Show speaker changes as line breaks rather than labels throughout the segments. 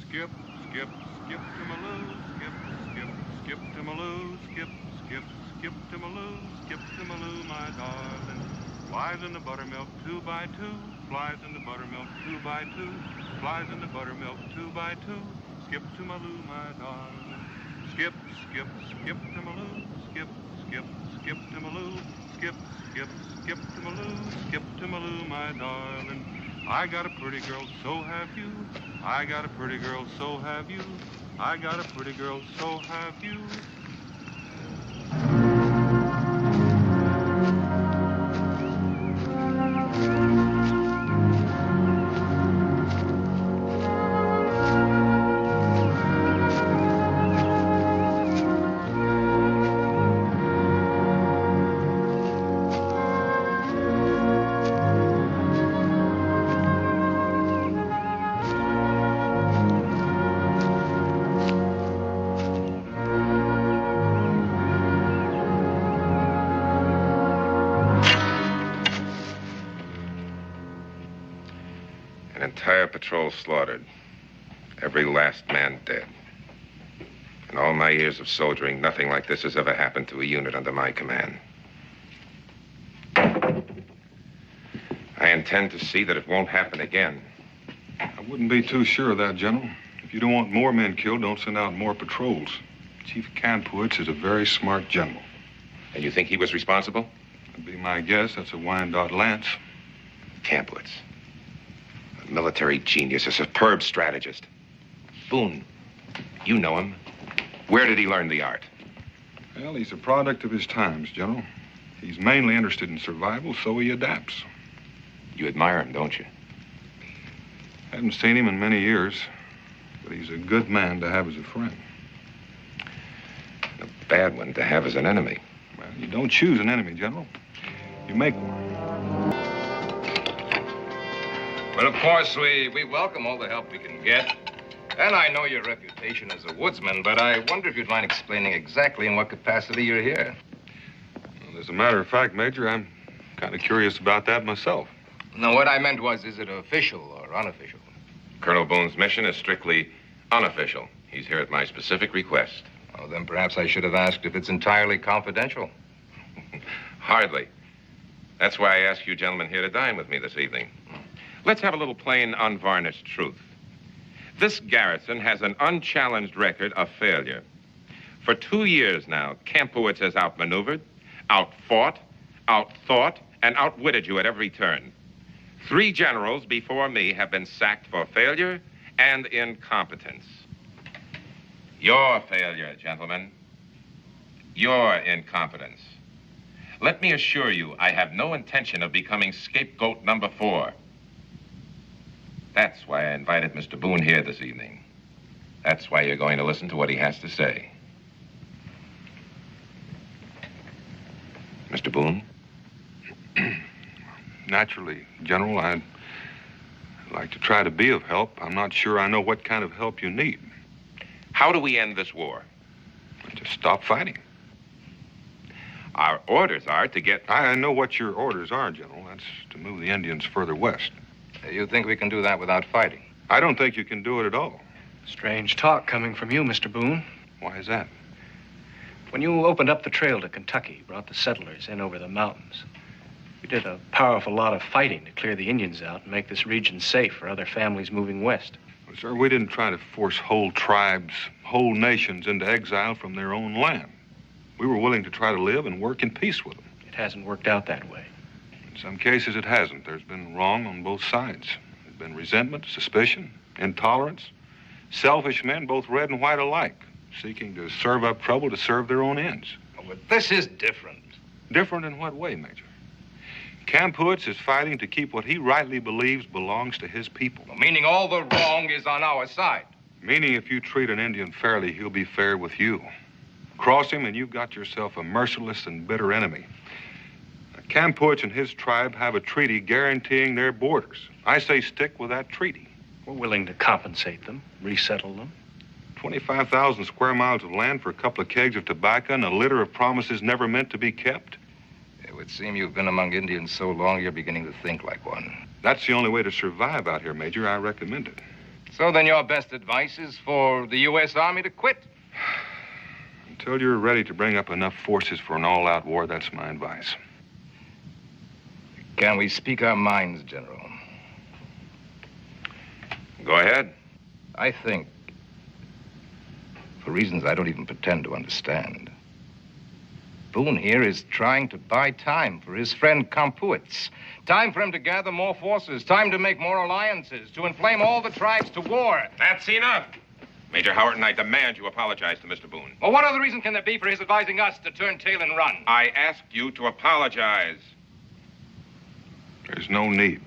Skip, skip, skip to Maloo, skip, skip, skip to Maloo, skip, skip, skip to Maloo, skip to Maloo, my darling. Flies in the buttermilk 2 by 2, flies in the buttermilk 2 by 2, flies in the buttermilk 2 by 2, skip to Maloo, my darling. Skip, skip, skip to Maloo, skip, skip, skip to Maloo, skip, skip, skip to Maloo, skip to Maloo, my darling. I got a pretty girl, so have you. I got a pretty girl, so have you. I got a pretty girl, so have you.
Entire patrol slaughtered. Every last man dead. In all my years of soldiering, nothing like this has ever happened to a unit under my command. I intend to see that it won't happen again.
I wouldn't be too sure of that, General. If you don't want more men killed, don't send out more patrols. Chief Kampowitz is a very smart general.
And you think he was responsible?
That'd be my guess. That's a Wyandotte Lance.
Kampowitz. A military genius, a superb strategist. Boone. You know him. Where did he learn the art?
Well, he's a product of his times, General. He's mainly interested in survival, so he adapts.
You admire him, don't you?
Haven't seen him in many years, but he's a good man to have as a friend.
A bad one to have as an enemy.
Well, you don't choose an enemy, General. You make one.
Well, of course, we welcome all the help we can get. And I know your reputation as a woodsman, but I wonder if you'd mind explaining exactly in what capacity you're here.
Well, as a matter of fact, Major, I'm kind of curious about that myself.
No, what I meant was, is it official or unofficial?
Colonel Boone's mission is strictly unofficial. He's here at my specific request.
Oh, then perhaps I should have asked if it's entirely confidential.
Hardly. That's why I asked you gentlemen here to dine with me this evening. Let's have a little plain, unvarnished truth. This garrison has an unchallenged record of failure. For 2 years now, Kampowitz has outmaneuvered, outfought, outthought, and outwitted you at every turn. 3 generals before me have been sacked for failure and incompetence. Your failure, gentlemen. Your incompetence. Let me assure you, I have no intention of becoming scapegoat number 4. That's why I invited Mr. Boone here this evening. That's why you're going to listen to what he has to say. Mr. Boone?
Naturally, General, I'd like to try to be of help. I'm not sure I know what kind of help you need.
How do we end this war?
Just stop fighting.
Our orders are to get...
I know what your orders are, General. That's to move the Indians further west.
You think we can do that without fighting?
I don't think you can do it at all.
Strange talk coming from you, Mr. Boone.
Why is that?
When you opened up the trail to Kentucky, brought the settlers in over the mountains, you did a powerful lot of fighting to clear the Indians out and make this region safe for other families moving west.
Well, sir, we didn't try to force whole tribes, whole nations into exile from their own land. We were willing to try to live and work in peace with them.
It hasn't worked out that way.
In some cases, it hasn't. There's been wrong on both sides. There's been resentment, suspicion, intolerance, selfish men, both red and white alike, seeking to serve up trouble to serve their own ends.
Oh, but this is different.
Different in what way, Major? Kampowitz is fighting to keep what he rightly believes belongs to his people.
Well, meaning all the wrong is on our side.
Meaning if you treat an Indian fairly, he'll be fair with you. Cross him and you've got yourself a merciless and bitter enemy. Kampowitz and his tribe have a treaty guaranteeing their borders. I say stick with that treaty.
We're willing to compensate them, resettle them.
25,000 square miles of land for a couple of kegs of tobacco and a litter of promises never meant to be kept.
It would seem you've been among Indians so long, you're beginning to think like one.
That's the only way to survive out here, Major. I recommend it.
So then your best advice is for the U.S. Army to quit?
Until you're ready to bring up enough forces for an all-out war, that's my advice.
Can we speak our minds, General?
Go ahead.
I think, for reasons I don't even pretend to understand, Boone here is trying to buy time for his friend Kampuitz. Time for him to gather more forces. Time to make more alliances. To inflame all the tribes to war.
That's enough. Major Howard and I demand you apologize to Mr. Boone.
Well, what other reason can there be for his advising us to turn tail and run?
I asked you to apologize.
There's no need.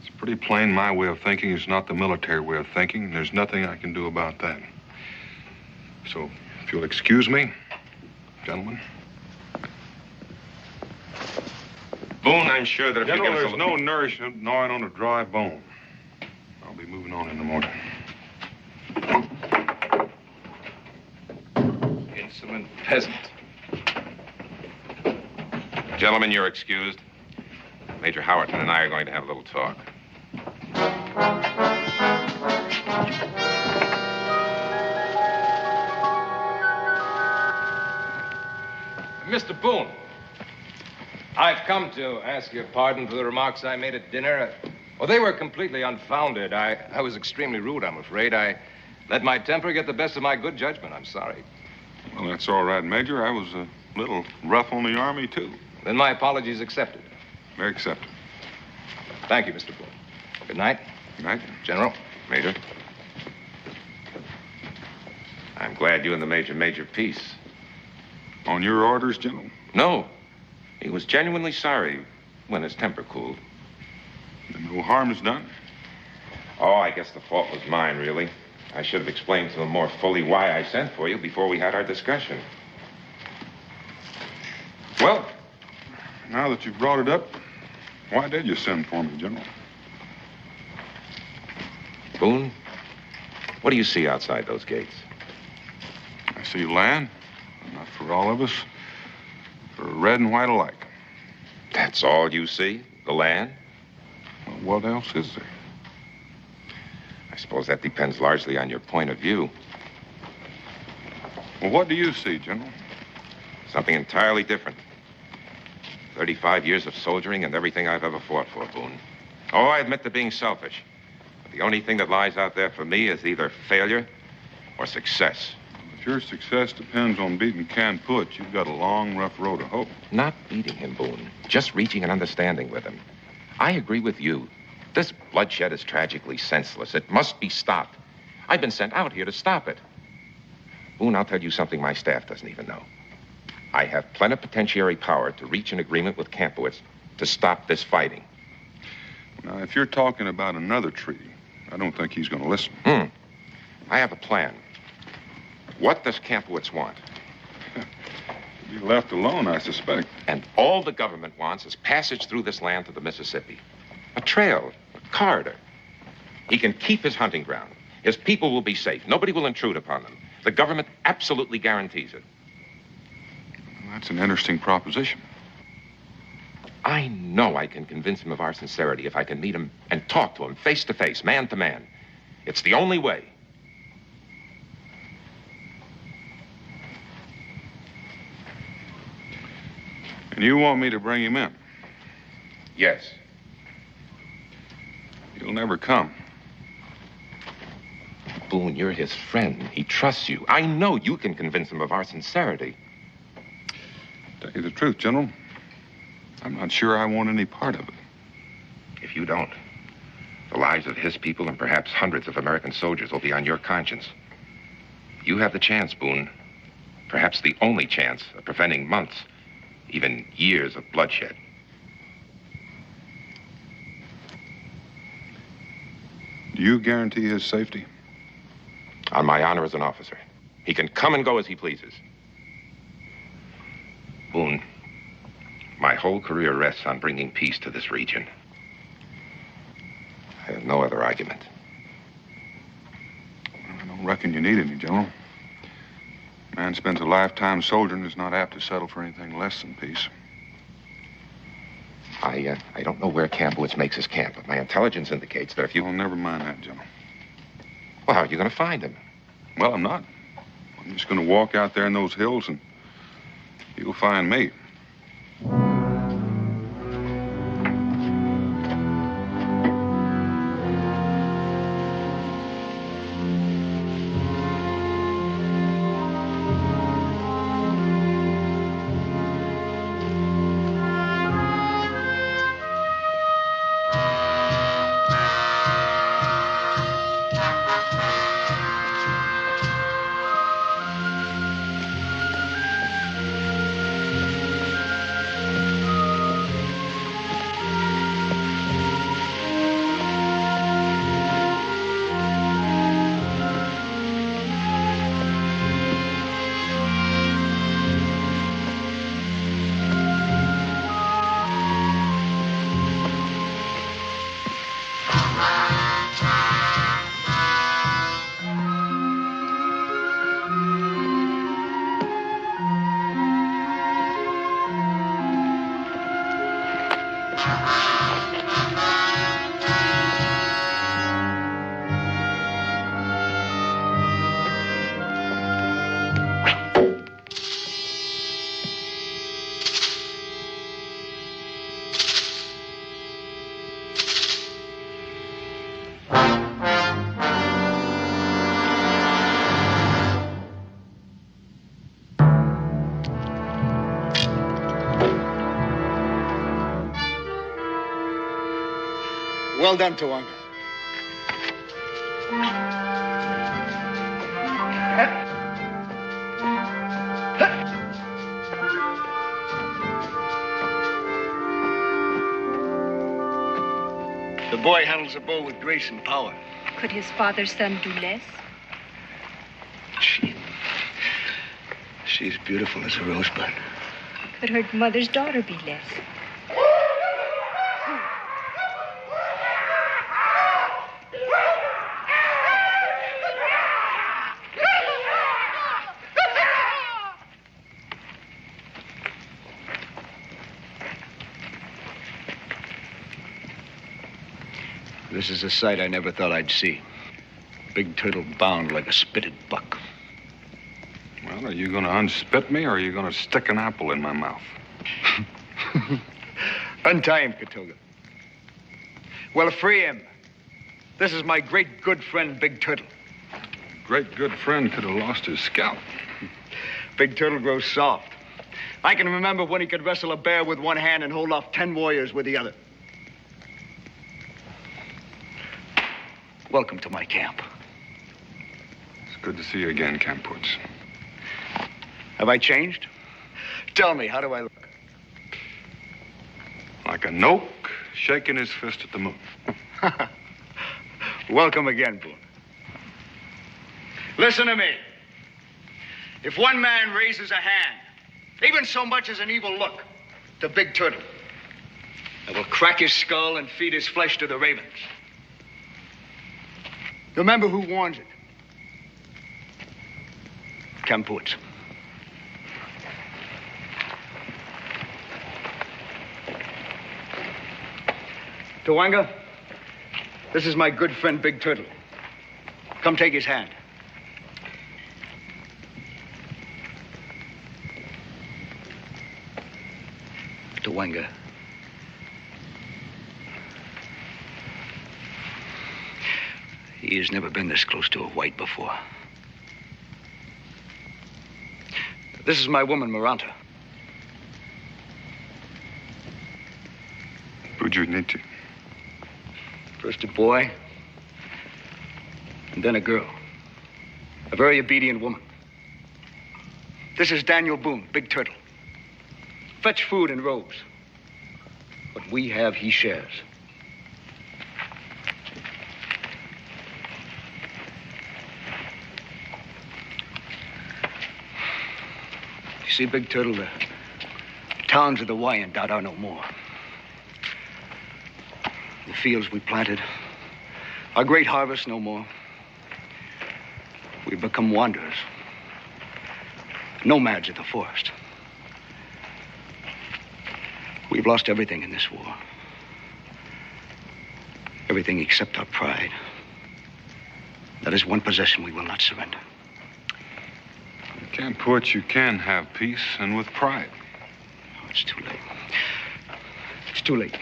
It's pretty plain my way of thinking is not the military way of thinking, and there's nothing I can do about that. So, if you'll excuse me, gentlemen.
Boone, I'm sure that if
General,
you give us
there's no nourishment gnawing on a dry bone. I'll be moving on in the morning.
Insolent peasant.
Gentlemen, you're excused. Major Howerton and I are going to have a little talk.
Mr. Boone, I've come to ask your pardon for the remarks I made at dinner. Well, they were completely unfounded. I was extremely rude, I'm afraid. I let my temper get the best of my good judgment. I'm sorry.
Well, that's all right, Major. I was a little rough on the Army, too.
Then my apologies accepted.
Very accepted.
Thank you, Mr. Boone. Good night.
Good night.
General.
Major. I'm glad you and the Major made your peace.
On your orders, General?
No. He was genuinely sorry when his temper cooled.
And no harm is done?
Oh, I guess the fault was mine, really. I should have explained to him more fully why I sent for you before we had our discussion.
Well, now that you've brought it up, why did you send for me, General?
Boone, what do you see outside those gates?
I see land, not for all of us, for red and white alike.
That's all you see? The land?
Well, what else is there?
I suppose that depends largely on your point of view.
Well, what do you see, General?
Something entirely different. 35 years of soldiering and everything I've ever fought for, Boone. Oh, I admit to being selfish. But the only thing that lies out there for me is either failure or success.
If your success depends on beating Kanput, you've got a long, rough road to hoe.
Not beating him, Boone. Just reaching an understanding with him. I agree with you. This bloodshed is tragically senseless. It must be stopped. I've been sent out here to stop it. Boone, I'll tell you something my staff doesn't even know. I have plenipotentiary power to reach an agreement with Kampowitz to stop this fighting.
Now, if you're talking about another treaty, I don't think he's going to listen.
I have a plan. What does Kampowitz want?
Be left alone, I suspect.
And all the government wants is passage through this land to the Mississippi. A trail, a corridor. He can keep his hunting ground. His people will be safe. Nobody will intrude upon them. The government absolutely guarantees it.
Well, that's an interesting proposition.
I know I can convince him of our sincerity if I can meet him and talk to him face to face, man to man. It's the only way.
And you want me to bring him in?
Yes.
He'll never come.
Boone, you're his friend. He trusts you. I know you can convince him of our sincerity.
Tell you the truth, General, I'm not sure I want any part of it.
If you don't, the lives of his people and perhaps hundreds of American soldiers will be on your conscience. You have the chance, Boone. Perhaps the only chance of preventing months, even years of bloodshed.
Do you guarantee his safety?
On my honor as an officer. He can come and go as he pleases. Boone, my whole career rests on bringing peace to this region. I have no other argument.
I don't reckon you need any, General. Man spends a lifetime soldiering is not apt to settle for anything less than peace.
I don't know where Kampowitz makes his camp, but my intelligence indicates that if you...
Well, never mind that, General.
Well, how are you going to find him?
Well, I'm not. I'm just going to walk out there in those hills and you'll find me.
Well done, Tawanga. The boy handles the bow with grace and power.
Could his father's son do less?
She's beautiful as a rosebud.
Could her mother's daughter be less?
This is a sight I never thought I'd see. Big turtle bound like a spitted buck.
Well, are you going to unspit me or are you going to stick an apple in my mouth?
Untie him, Katoga. Well, free him. This is my great good friend, Big Turtle.
Great good friend could have lost his scalp.
Big Turtle grows soft. I can remember when he could wrestle a bear with one hand and hold off 10 warriors with the other. Welcome to my camp.
It's good to see you again, Campwoods.
Have I changed? Tell me, how do I look?
Like a noke shaking his fist at the moon.
Welcome again, Boone. Listen to me. If one man raises a hand, even so much as an evil look, to Big Turtle, I will crack his skull and feed his flesh to the ravens. Remember who warns it. Campwoods. Tawanga, this is my good friend, Big Turtle. Come take his hand. Tawanga. He has never been this close to a white before. This is my woman, Maranta.
Bujuniti.
First a boy, and then a girl. A very obedient woman. This is Daniel Boone, Big Turtle. Fetch food and robes. What we have, he shares. You see, Big Turtle, the towns of the Wyandot are no more. The fields we planted, our great harvest no more. We've become wanderers, nomads of the forest. We've lost everything in this war. Everything except our pride. That is one possession we will not surrender.
Campoot, you can have peace and with pride.
Oh, it's too late. It's too late.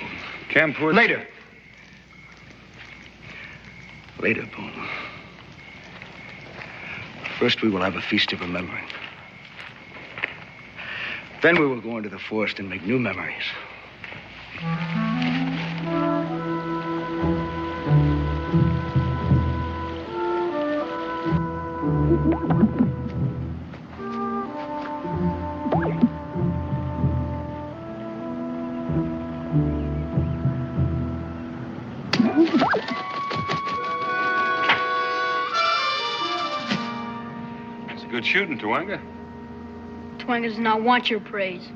Campoot.
Later. Later, Boone. First, we will have a feast of remembering. Then we will go into the forest and make new memories.
It's good shooting, Tawanga.
Twanga does not want your praise.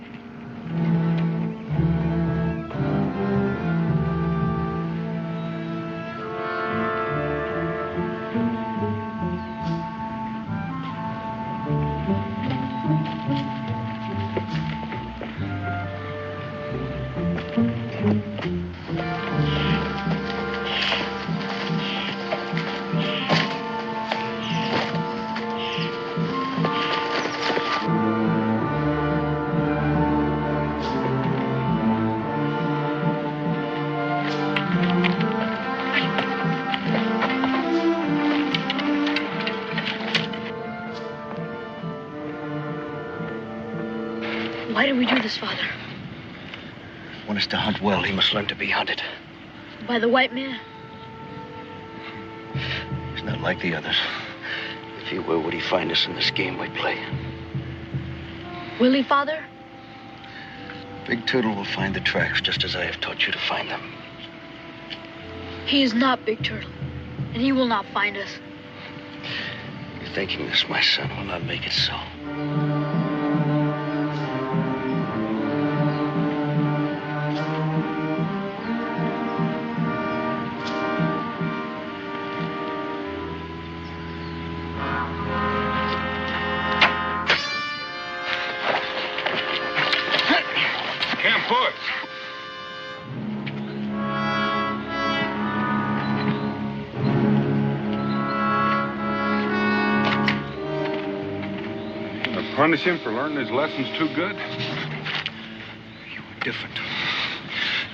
Why do we do this, Father?
If one is to hunt well, he must learn to be hunted.
By the white man?
He's not like the others. If he were, would he find us in this game we play?
Will he, Father?
Big Turtle will find the tracks just as I have taught you to find them.
He is not Big Turtle, and he will not find us.
Your thinking this, my son, will not make it so.
Campoot. Gonna punish him for learning his lessons too good?
You were different.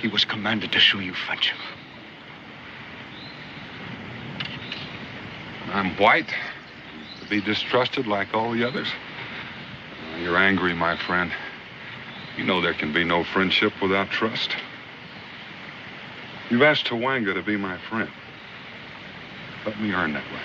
He was commanded to show you friendship.
I'm white, to be distrusted like all the others. You're angry, my friend. You know there can be no friendship without trust. You've asked Tawanga to be my friend. Let me earn that way.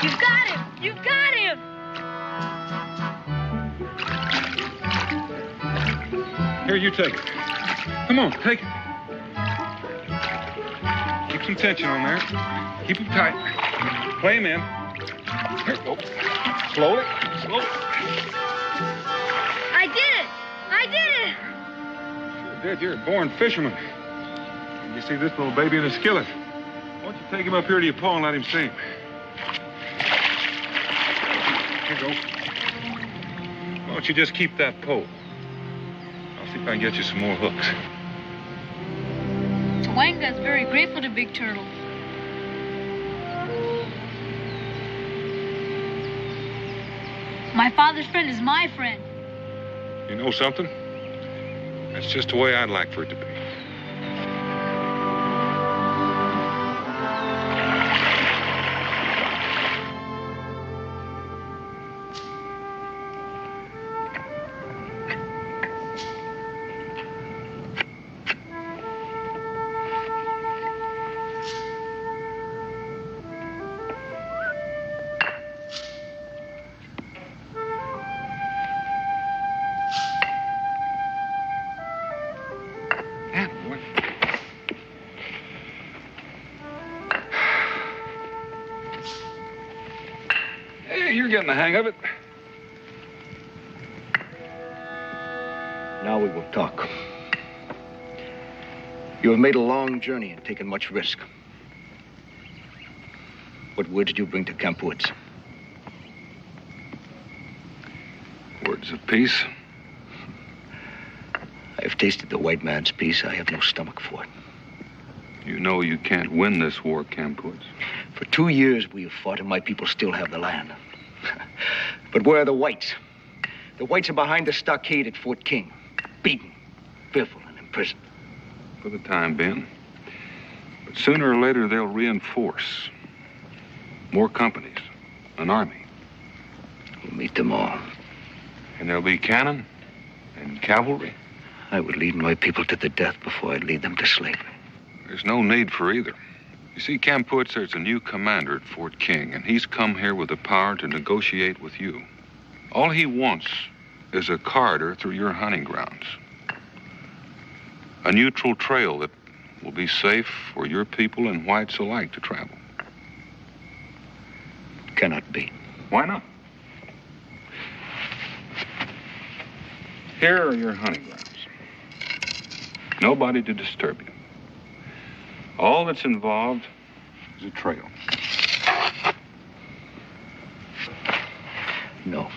You've got him! You've got him!
Here, you take it. Come on, take it. Keep some tension on there. Keep him tight. Play him in. Here, go. Slowly, slowly.
I did it! I did it!
Sure did. You're a born fisherman. You see this little baby in a skillet. Why don't you take him up here to your paw and let him see him? Here you go. Why don't you just keep that pole? I'll see if I can get you some more hooks.
Tawanga's very grateful to Big Turtle. My father's friend is my friend.
You know something? That's just the way I'd like for it to be. You're getting the hang of it.
Now we will talk. You have made a long journey and taken much risk. What word did you bring to Camp Woods?
Words of peace.
I have tasted the white man's peace. I have no stomach for it.
You know you can't win this war, Camp Woods.
For 2 years we have fought, and my people still have the land. But where are the whites? The whites are behind the stockade at Fort King, beaten, fearful, and imprisoned.
For the time being. But sooner or later, they'll reinforce. More companies, an army.
We'll meet them all.
And there'll be cannon and cavalry.
I would lead my people to the death before I'd lead them to slavery.
There's no need for either. You see, Camp Woods, there's a new commander at Fort King, and he's come here with the power to negotiate with you. All he wants is a corridor through your hunting grounds. A neutral trail that will be safe for your people and whites alike to travel.
Cannot be.
Why not? Here are your hunting grounds. Nobody to disturb you. All that's involved is a trail.
No.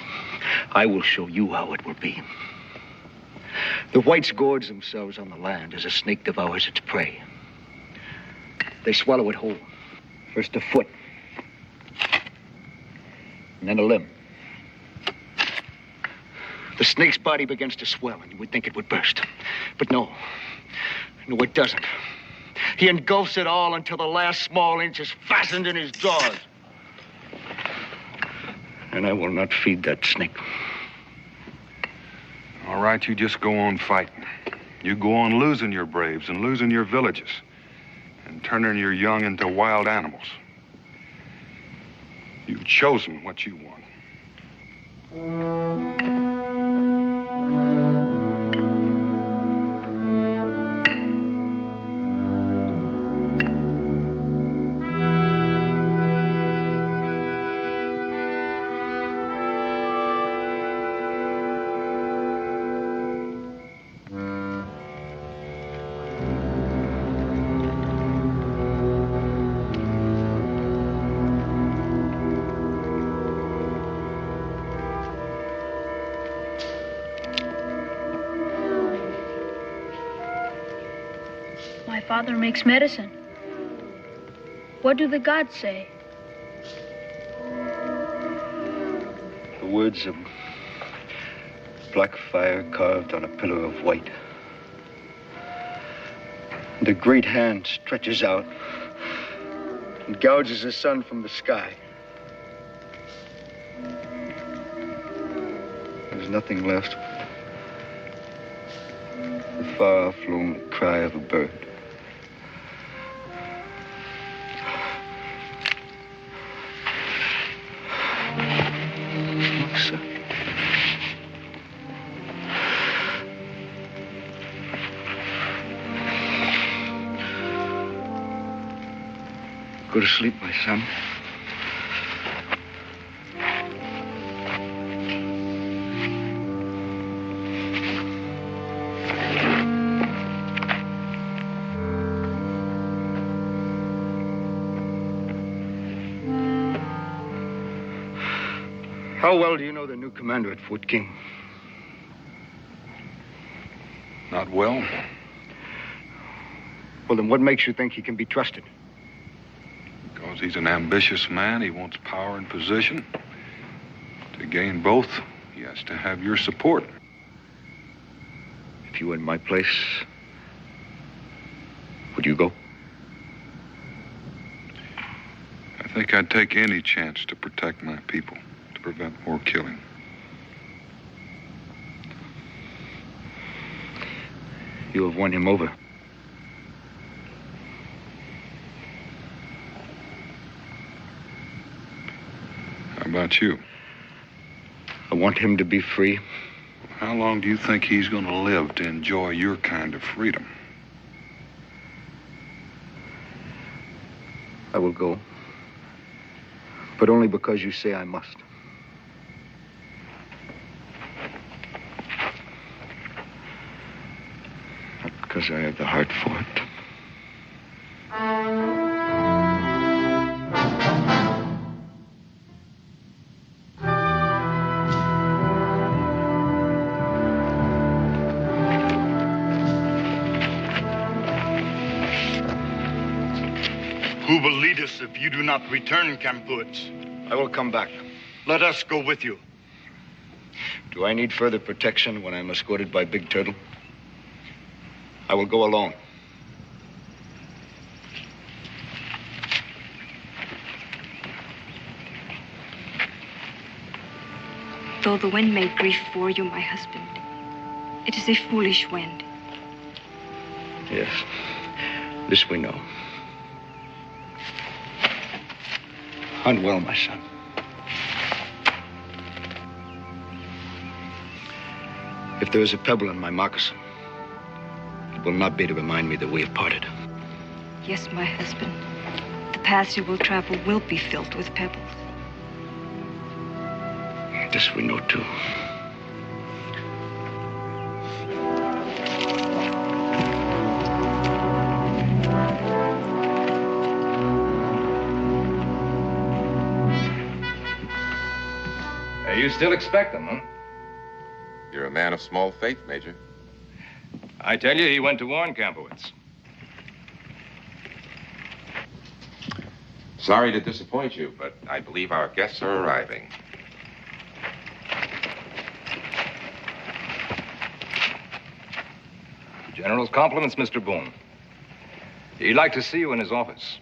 I will show you how it will be. The whites gorge themselves on the land as a snake devours its prey. They swallow it whole. First a foot, and then a limb. The snake's body begins to swell, and you would think it would burst. But no. No, it doesn't. He engulfs it all until the last small inch is fastened in his jaws. And I will not feed that snake.
All right, you just go on fighting. You go on losing your braves and losing your villages and turning your young into wild animals. You've chosen what you want.
My father makes medicine. What do the gods say?
The words of black fire carved on a pillar of white. The great hand stretches out and gouges the sun from the sky. There's nothing left. The far-off lonely cry of a bird. Look, sir. Go to sleep, my son. How well do you know the new commander at Fort King?
Not well.
Well, then what makes you think he can be trusted?
Because he's an ambitious man. He wants power and position. To gain both, he has to have your support.
If you were in my place, would you go?
I think I'd take any chance to protect my people, to prevent more killing.
You have won him over.
How about you?
I want him to be free.
How long do you think he's going to live to enjoy your kind of freedom?
I will go. But only because you say I must. Not because I have the heart for it.
Who will lead us if you do not return, Kampuits?
I will come back.
Let us go with you.
Do I need further protection when I'm escorted by Big Turtle? I will go alone.
Though the wind may grieve for you, my husband, it is a foolish wind.
Yes, this we know. Hunt well, my son. If there is a pebble in my moccasin, it will not be to remind me that we have parted.
Yes, my husband. The paths you will travel will be filled with pebbles.
This we know, too.
You still expect them, huh?
You're a man of small faith, Major.
I tell you, he went to warn Kampowitz.
Sorry to disappoint you, but I believe our guests are arriving.
General's compliments, Mr. Boone. He'd like to see you in his office.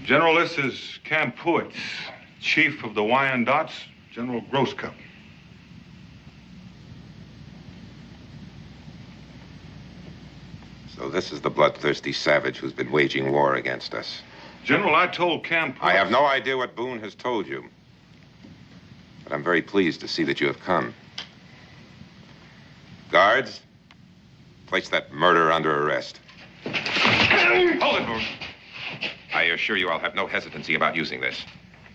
General, this is Kampuits, Chief of the Wyandottes, General Grosscup.
So this is the bloodthirsty savage who's been waging war against us.
General, I told Kampuits...
I have no idea what Boone has told you. But I'm very pleased to see that you have come. Guards, place that murderer under arrest.
Hold it, Boone.
I assure you I'll have no hesitancy about using this.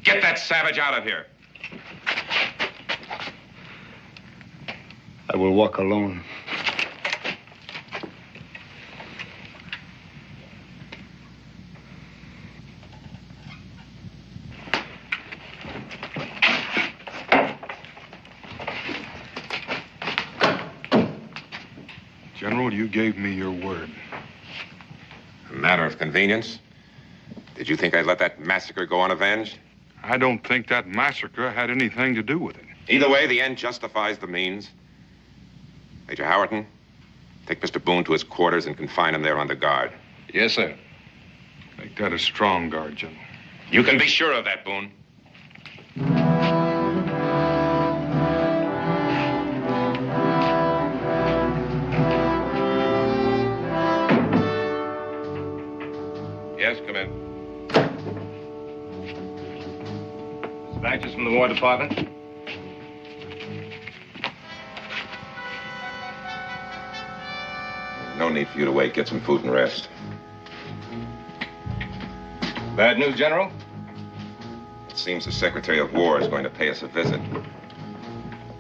Get that savage out of here.
I will walk alone.
General, you gave me your word.
A matter of convenience. Did you think I'd let that massacre go unavenged?
I don't think that massacre had anything to do with it.
Either way, the end justifies the means. Major Howerton, take Mr. Boone to his quarters and confine him there under guard.
Yes, sir.
Make that a strong guard, General.
You can be sure of that, Boone. Yes, come in.
Dispatches from the War Department.
No need for you to wait. Get some food and rest.
Bad news, General?
It seems the Secretary of War is going to pay us a visit.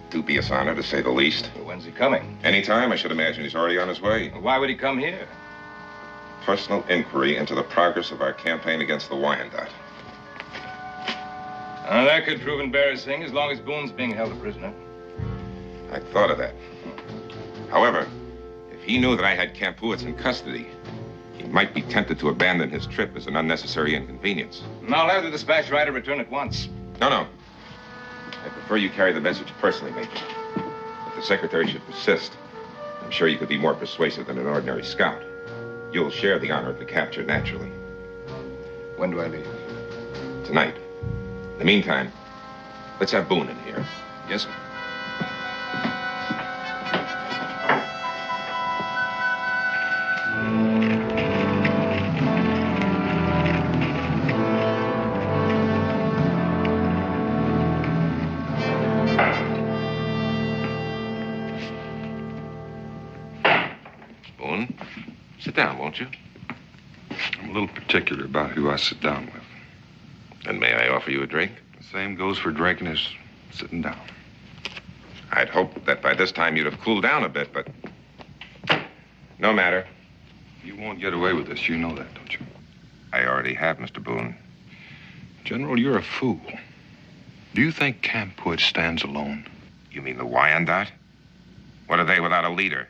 Dubious honor, to say the least.
When When's he coming?
Anytime, I should imagine he's already on his way.
Why would he come here?
Personal inquiry into the progress of our campaign against the Wyandotte.
That could prove embarrassing as long as Boone's being held a prisoner.
I thought of that. However, if he knew that I had Kampuitz in custody, he might be tempted to abandon his trip as an unnecessary inconvenience.
I'll have the dispatch rider return at once.
No. I prefer you carry the message personally, Major. If the secretary should persist, I'm sure you could be more persuasive than an ordinary scout. You'll share the honor of the capture, naturally.
When do I leave?
Tonight. In the meantime, let's have Boone in here.
Yes, sir.
Boone, sit down, won't you?
I'm a little particular about who I sit down with.
And may I offer you a drink?
The same goes for drinking as sitting down.
I'd hoped that by this time you'd have cooled down a bit, but no matter.
You won't get away with this. You know that, don't you?
I already have, Mr. Boone.
General, you're a fool. Do you think Kampuitz stands alone?
You mean the Wyandotte? What are they without a leader?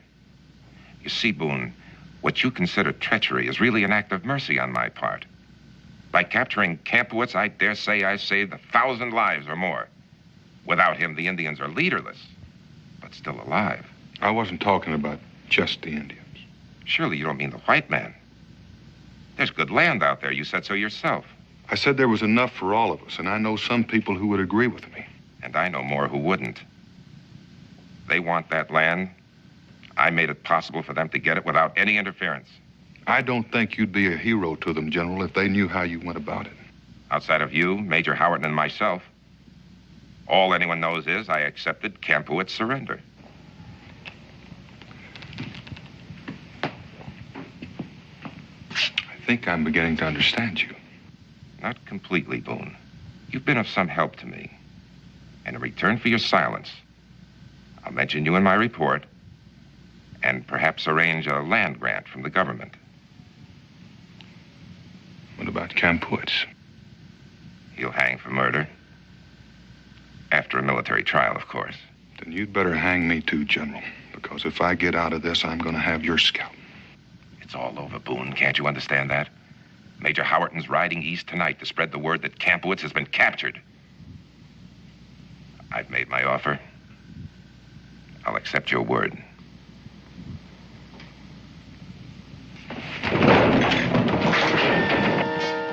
You see, Boone, what you consider treachery is really an act of mercy on my part. By capturing Kampuitz, I dare say I saved 1,000 lives or more. Without him, the Indians are leaderless, but still alive.
I wasn't talking about just the Indians.
Surely you don't mean the white man. There's good land out there. You said so yourself.
I said there was enough for all of us, and I know some people who would agree with me.
And I know more who wouldn't. They want that land. I made it possible for them to get it without any interference.
I don't think you'd be a hero to them, General, if they knew how you went about it.
Outside of you, Major Howard, and myself, all anyone knows is I accepted Kampuitz's surrender.
I think I'm beginning to understand you.
Not completely, Boone. You've been of some help to me. And in return for your silence, I'll mention you in my report and perhaps arrange a land grant from the government.
What about Kampuitz?
He'll hang for murder. After a military trial, of course.
Then you'd better hang me too, General, because if I get out of this, I'm going to have your scalp.
It's all over, Boone. Can't you understand that? Major Howerton's riding east tonight to spread the word that Kampuitz has been captured. I've made my offer. I'll accept your word.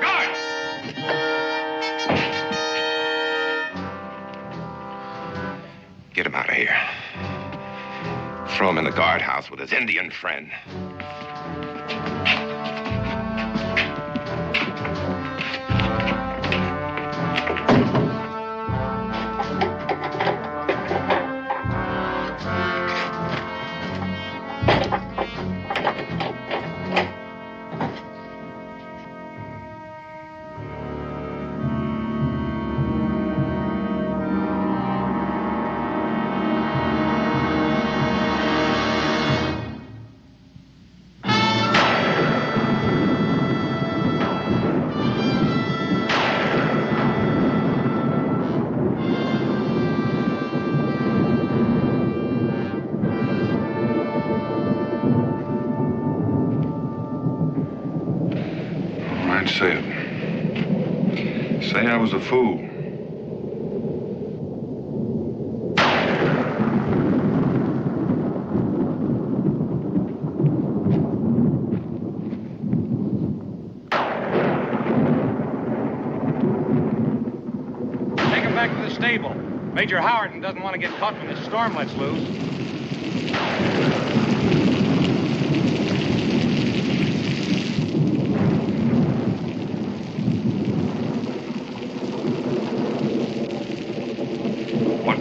Guard! Get him out of here. Throw him in the guardhouse with his Indian friend.
Say it. Say I was a fool.
Take him back to the stable. Major Howerton doesn't want to get caught when the storm lets loose.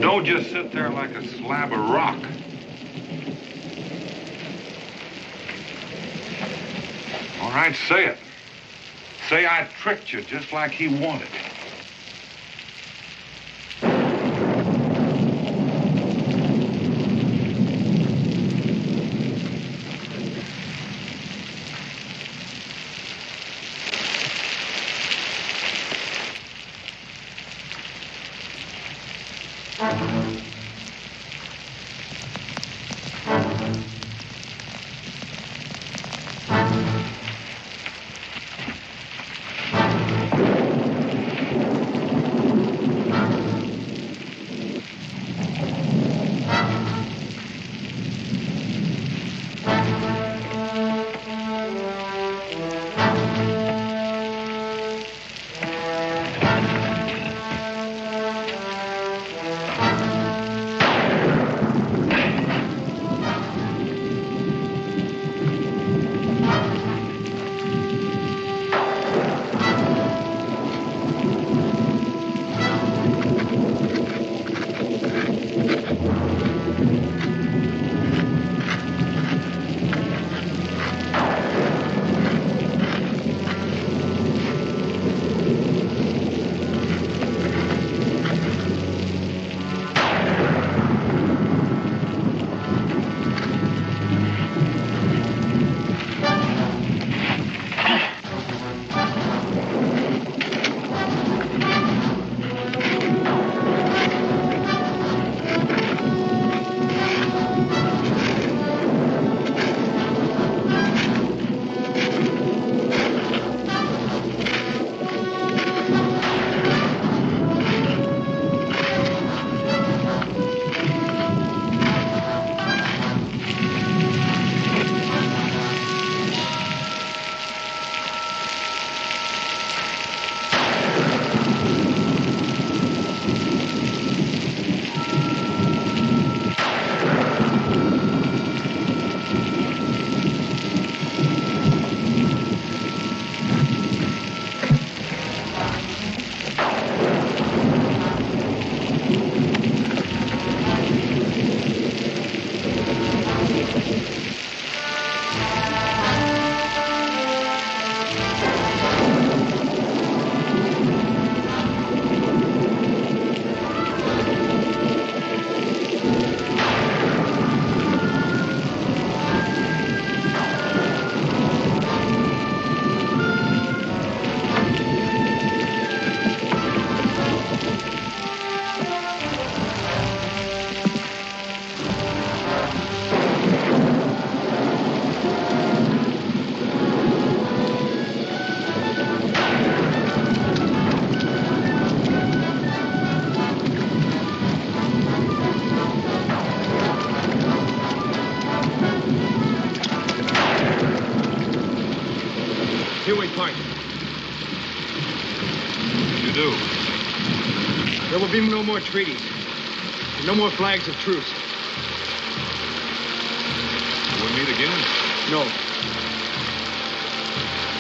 Don't just sit there like a slab of rock. All right, say it. Say I tricked you just like he wanted.
Here we part.
You do.
There will be no more treaties. No more flags of truce.
We'll meet again?
No.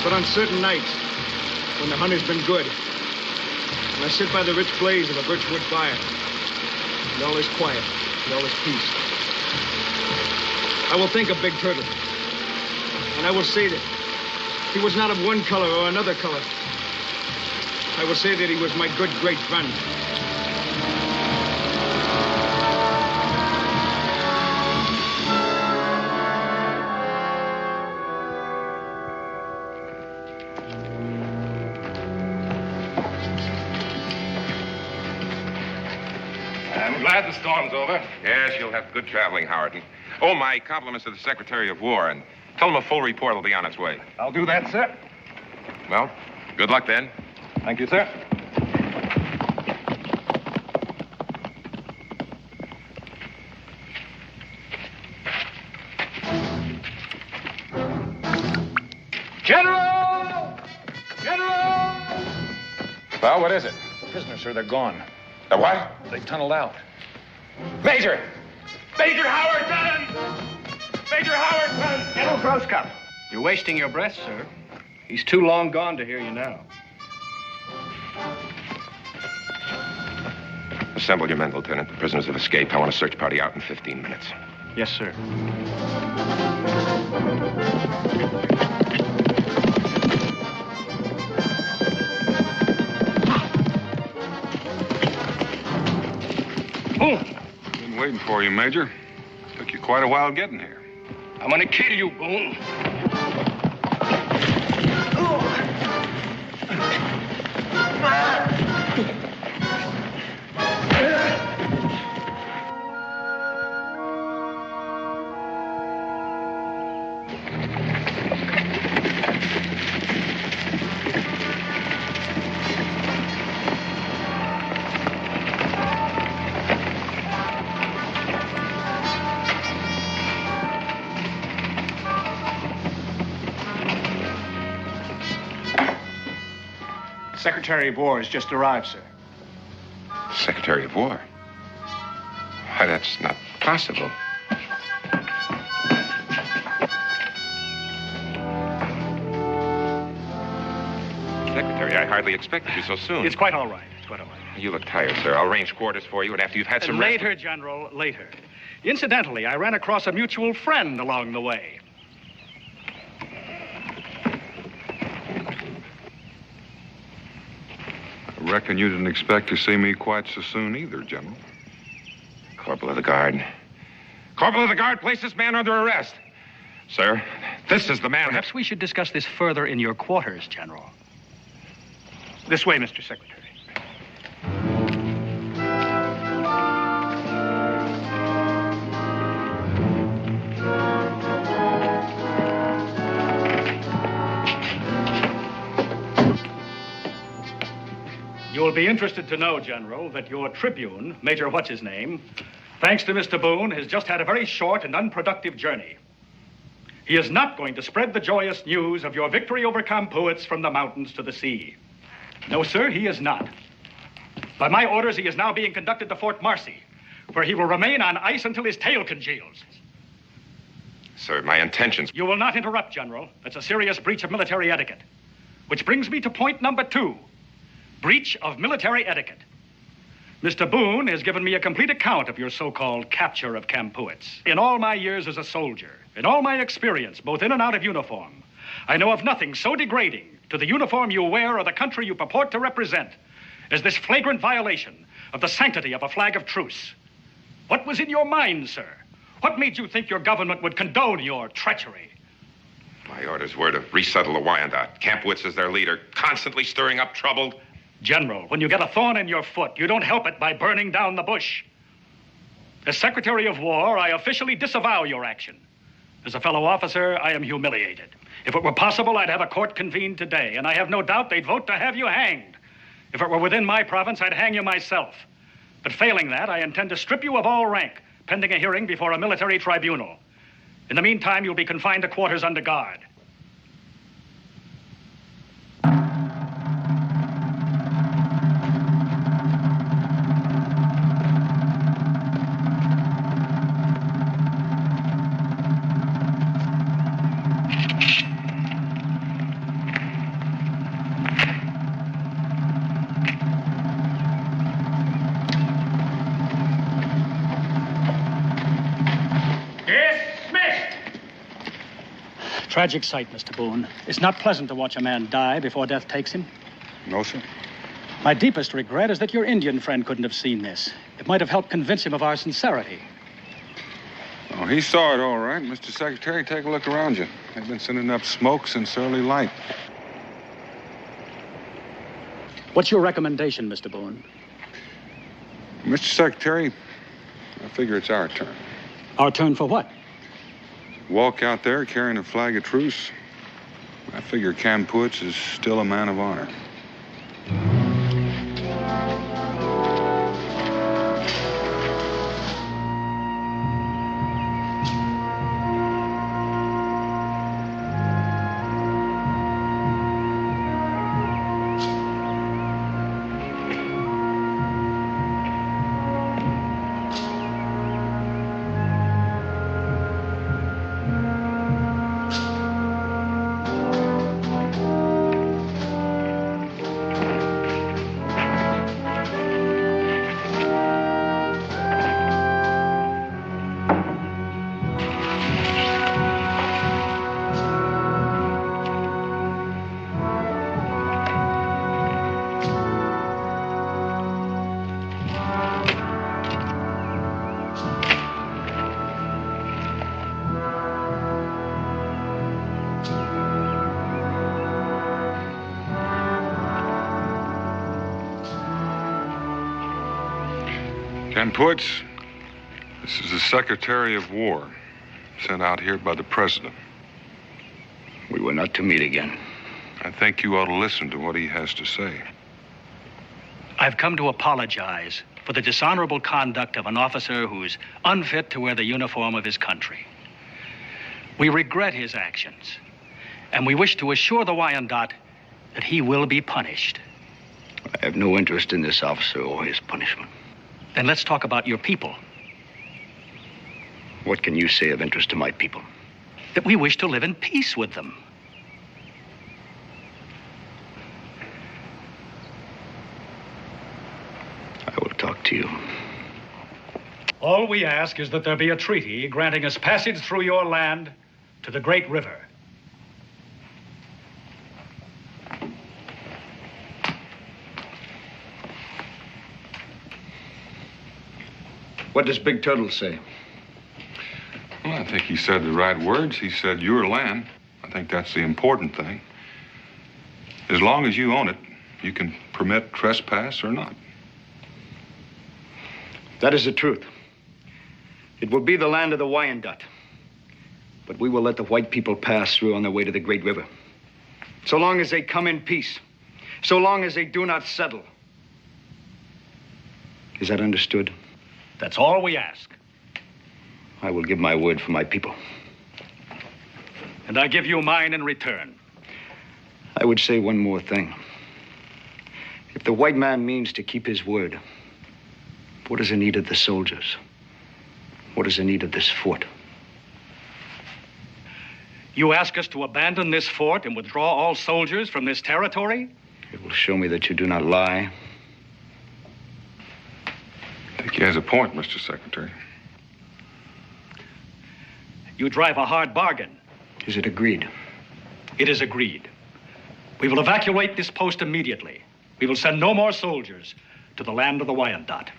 But on certain nights, when the hunt has been good, and I sit by the rich blaze of a birchwood fire, and all is quiet, and all is peace, I will think of Big Turtle. And I will say that he was not of one color or another color. I will say that he was my good great friend.
I'm glad the storm's over.
Yes, you'll have good traveling, Howard. And, oh, my compliments to the Secretary of War, and tell him a full report will be on its way.
I'll do that, sir.
Well, good luck then.
Thank you, sir.
General! General!
Well, what is it?
The prisoners, sir, they're gone.
The what?
They tunneled out.
Major! Major Howerton! Major Howerton!
General Grosscup, you're wasting your breath, sir. He's too long gone to hear you now.
Assemble your men, Lieutenant. The prisoners have escaped. I want a search party out in 15 minutes.
Yes, sir.
Boone! Been waiting for you, Major. Took you quite a while getting here.
I'm gonna kill you, Boone.
Secretary of War has just arrived, sir.
Secretary of War? Why, that's not possible. Secretary, I hardly expected you so soon.
It's quite all right. It's quite all right.
You look tired, sir. I'll arrange quarters for you, and after you've had some
Later,
rest...
General, later. Incidentally, I ran across a mutual friend along the way.
I reckon you didn't expect to see me quite so soon either, General.
Corporal of the Guard. Corporal of the Guard, place this man under arrest. Sir, this is the man...
Perhaps we should discuss this further in your quarters, General. This way, Mr. Secretary. You'll be interested to know, General, that your Tribune, Major What's-His-Name, thanks to Mr. Boone, has just had a very short and unproductive journey. He is not going to spread the joyous news of your victory over Campuits from the mountains to the sea. No, sir, he is not. By my orders, he is now being conducted to Fort Marcy, where he will remain on ice until his tail congeals.
Sir, my intentions...
You will not interrupt, General. That's a serious breach of military etiquette. Which brings me to point number 2. Breach of military etiquette. Mr. Boone has given me a complete account of your so-called capture of Campuits. In all my years as a soldier, in all my experience, both in and out of uniform, I know of nothing so degrading to the uniform you wear or the country you purport to represent as this flagrant violation of the sanctity of a flag of truce. What was in your mind, sir? What made you think your government would condone your treachery?
My orders were to resettle the Wyandot. Campuits is their leader, constantly stirring up trouble.
General, when you get a thorn in your foot, you don't help it by burning down the bush. As Secretary of War, I officially disavow your action. As a fellow officer, I am humiliated. If it were possible, I'd have a court convened today, and I have no doubt they'd vote to have you hanged. If it were within my province, I'd hang you myself. But failing that, I intend to strip you of all rank, pending a hearing before a military tribunal. In the meantime, you'll be confined to quarters under guard. Tragic sight, Mr. Boone. It's not pleasant to watch a man die before death takes him.
No, sir.
My deepest regret is that your Indian friend couldn't have seen this. It might have helped convince him of our sincerity.
Oh, he saw it all right. Mr. Secretary, take a look around you. They've been sending up smoke since early light.
What's your recommendation, Mr. Boone?
Mr. Secretary, I figure it's our turn.
Our turn for what?
Walk out there carrying a flag of truce. I figure Kampuitz is still a man of honor. Kampuitz, this is the Secretary of War, sent out here by the President.
We were not to meet again.
I think you ought to listen to what he has to say.
I've come to apologize for the dishonorable conduct of an officer who's unfit to wear the uniform of his country. We regret his actions, and we wish to assure the Wyandotte that he will be punished.
I have no interest in this officer or his punishment.
Then let's talk about your people.
What can you say of interest to my people?
That we wish to live in peace with them.
I will talk to you.
All we ask is that there be a treaty granting us passage through your land to the great river.
What does Big Turtle say?
Well, I think he said the right words. He said your land. I think that's the important thing. As long as you own it, you can permit trespass or not.
That is the truth. It will be the land of the Wyandotte. But we will let the white people pass through on their way to the great river. So long as they come in peace. So long as they do not settle. Is that understood?
That's all we ask.
I will give my word for my people.
And I give you mine in return.
I would say one more thing. If the white man means to keep his word, what is the need of the soldiers? What is the need of this fort?
You ask us to abandon this fort and withdraw all soldiers from this territory?
It will show me that you do not lie.
I think he has a point, Mr. Secretary.
You drive a hard bargain.
Is it agreed?
It is agreed. We will evacuate this post immediately. We will send no more soldiers to the land of the Wyandotte.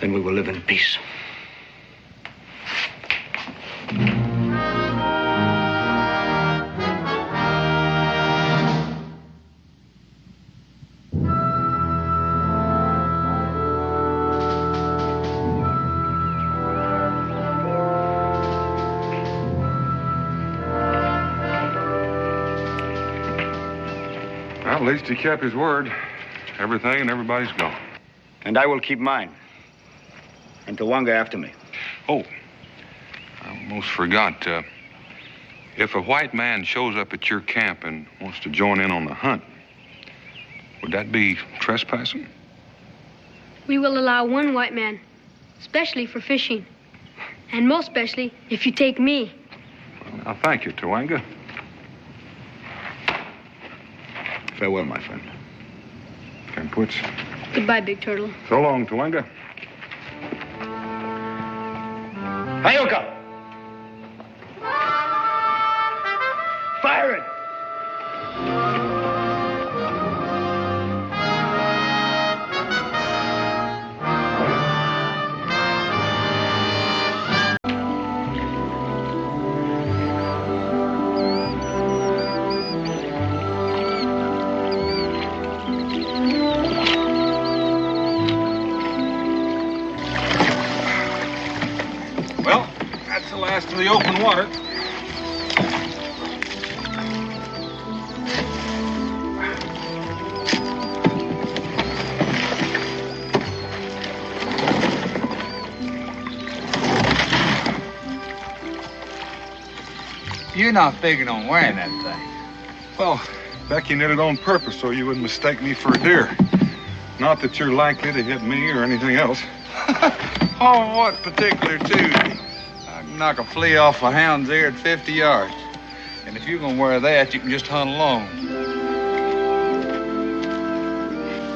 Then we will live in peace.
Well, at least he kept his word. Everything and everybody's gone.
And I will keep mine. And Tawanga after me.
Oh, I almost forgot. If a white man shows up at your camp and wants to join in on the hunt, would that be trespassing?
We will allow one white man, especially for fishing. And most especially if you take me.
Well, now, thank you, Tawanga.
Farewell, my friend.
Kampuitz.
Goodbye, Big Turtle.
So long, Tawanga.
Hayuka! Fire it!
Well, that's the last of the open water.
You're not figuring on wearing that thing.
Well, Becky knit it on purpose so you wouldn't mistake me for a deer. Not that you're likely to hit me or anything else.
Oh, what particular Tuesday? I can knock a flea off a hound's ear at 50 yards. And if you're gonna wear that, you can just hunt alone.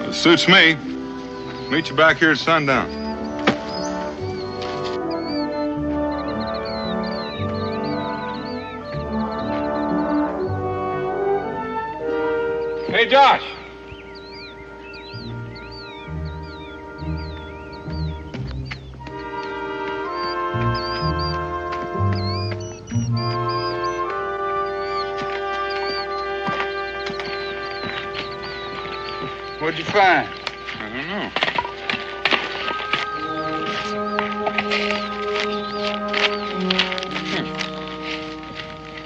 It suits me. Meet you back here at sundown.
Hey, Josh.
What'd you find?
I don't know.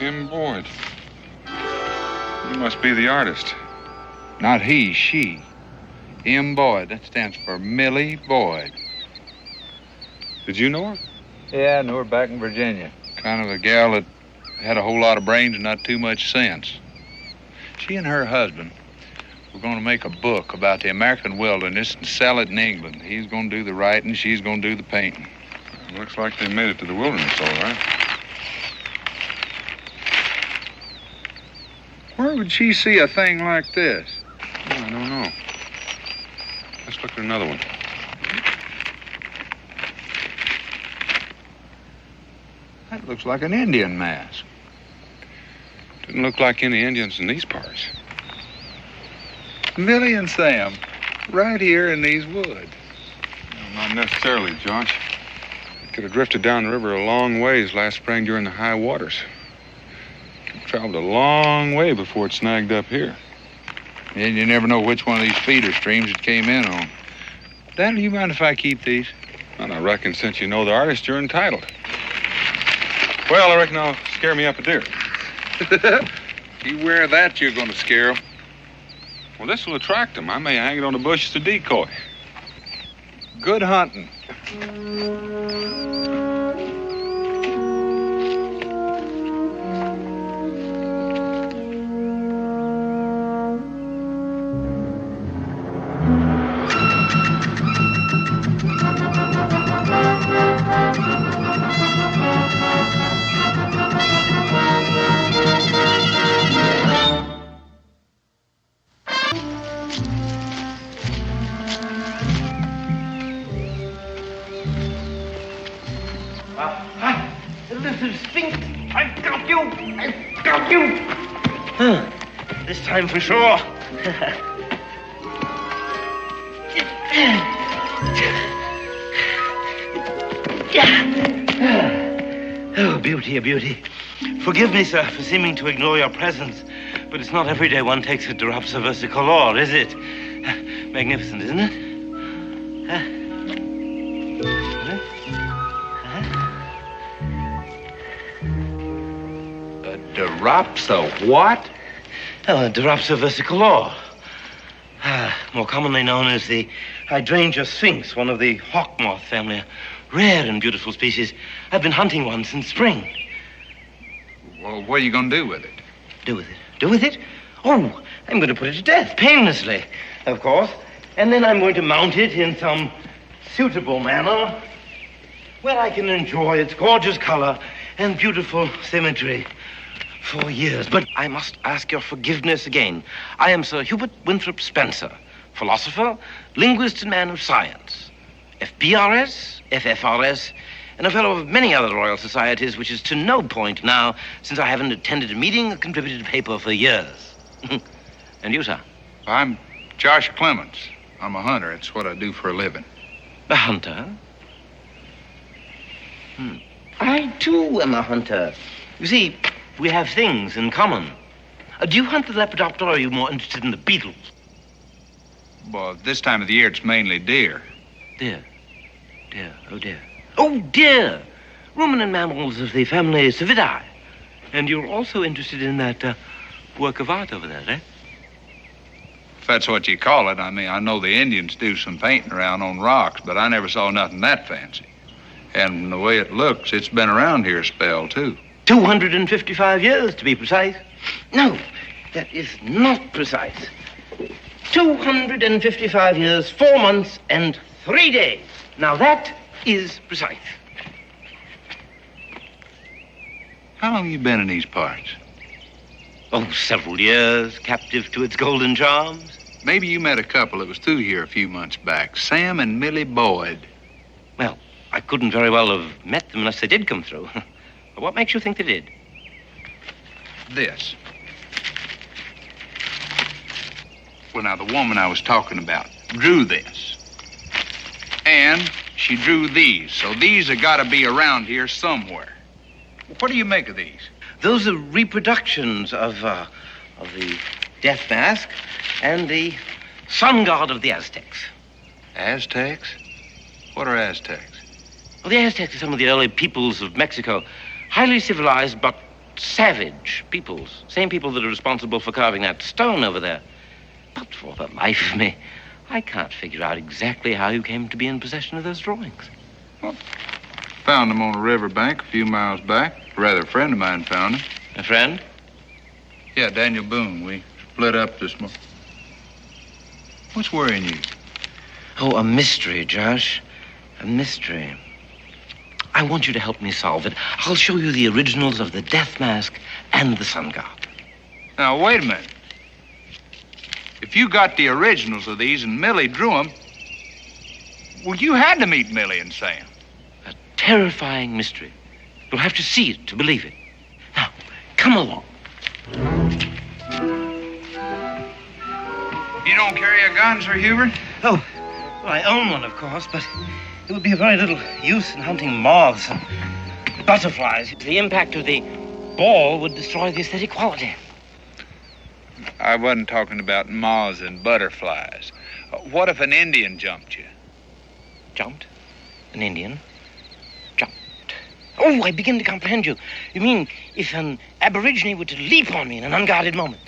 M. Boyd. You must be the artist.
Not he, she. M. Boyd. That stands for Millie Boyd.
Did you know her?
Yeah, I knew her back in Virginia. Kind of a gal that had a whole lot of brains and not too much sense. She and her husband were going to make a book about the American wilderness and sell it in England. He's going to do the writing, she's going to do the painting.
Looks like they made it to the wilderness, all right.
Where would she see a thing like this?
Oh, I don't know. Let's look at another one.
That looks like an Indian mask.
Didn't look like any Indians in these parts.
Millie and Sam, right here in these woods.
No, not necessarily, Josh. It could have drifted down the river a long ways last spring during the high waters. It traveled a long way before it snagged up here.
And you never know which one of these feeder streams it came in on. Daniel, you mind if I keep these?
And I reckon since you know the artist, you're entitled. Well, I reckon I'll scare me up a deer.
You wear that, you're going to scare them.
Well, this will attract them. I may hang it on the bush as a decoy.
Good hunting.
Little Sphinx, I've got you! I've got you! This time for sure. Oh, beauty, a beauty. Forgive me, sir, for seeming to ignore your presence, but it's not every day one takes a drops of versicolor, is it? Magnificent, isn't it?
Drops of what?
Oh, drops of versicolor. More commonly known as the hydrangea sphinx, one of the hawk moth family. A rare and beautiful species. I've been hunting one since spring.
Well, what are you going to do with it?
Do with it? Do with it? Oh, I'm going to put it to death, painlessly, of course. And then I'm going to mount it in some suitable manner where I can enjoy its gorgeous color and beautiful symmetry for years. But I must ask your forgiveness again. I am Sir Hubert Winthrop Spencer, philosopher, linguist, and man of science. FBRS, FFRS, and a fellow of many other royal societies, which is to no point now, since I haven't attended a meeting or contributed a paper for years. And you, sir?
I'm Josh Clemens. I'm a hunter. It's what I do for a living.
A hunter? I, too, am a hunter. You see, we have things in common. Do you hunt the lepidopter, or are you more interested in the beetles?
Well, this time of the year, it's mainly deer.
Deer. Deer. Oh, dear. Oh, dear. Ruminant mammals of the family Cividae. And you're also interested in that work of art over there, eh?
If that's what you call it. I mean, I know the Indians do some painting around on rocks, but I never saw nothing that fancy. And the way it looks, it's been around here a spell, too.
255 years, to be precise. No, that is not precise. 255 years, 4 months, and 3 days. Now that is precise.
How long have you been in these parts?
Oh, several years, captive to its golden charms.
Maybe you met a couple that was through here a few months back, Sam and Millie Boyd.
Well, I couldn't very well have met them unless they did come through. But what makes you think they did?
This. Well, now, the woman I was talking about drew this. And she drew these. So these have got to be around here somewhere. What do you make of these?
Those are reproductions of the death mask and the sun god of the Aztecs.
Aztecs? What are Aztecs?
Well, the Aztecs are some of the early peoples of Mexico. Highly civilized, but savage peoples. Same people that are responsible for carving that stone over there. But for the life of me, I can't figure out exactly how you came to be in possession of those drawings.
Well, found them on a riverbank a few miles back. Rather, a friend of mine found them.
A friend?
Yeah, Daniel Boone. We split up this morning. What's worrying you?
Oh, a mystery, Josh. A mystery. I want you to help me solve it. I'll show you the originals of the death mask and the sun god.
Now, wait a minute. If you got the originals of these and Millie drew them, well, you had to meet Millie and Sam.
A terrifying mystery. You'll have to see it to believe it. Now, come along.
You don't carry a gun, Sir Hubert?
Oh, well, I own one, of course, but it would be of very little use in hunting moths and butterflies. The impact of the ball would destroy the aesthetic quality.
I wasn't talking about moths and butterflies. What if an Indian jumped you?
Jumped? An Indian? Jumped. Oh, I begin to comprehend you. You mean if an aborigine were to leap on me in an unguarded moment?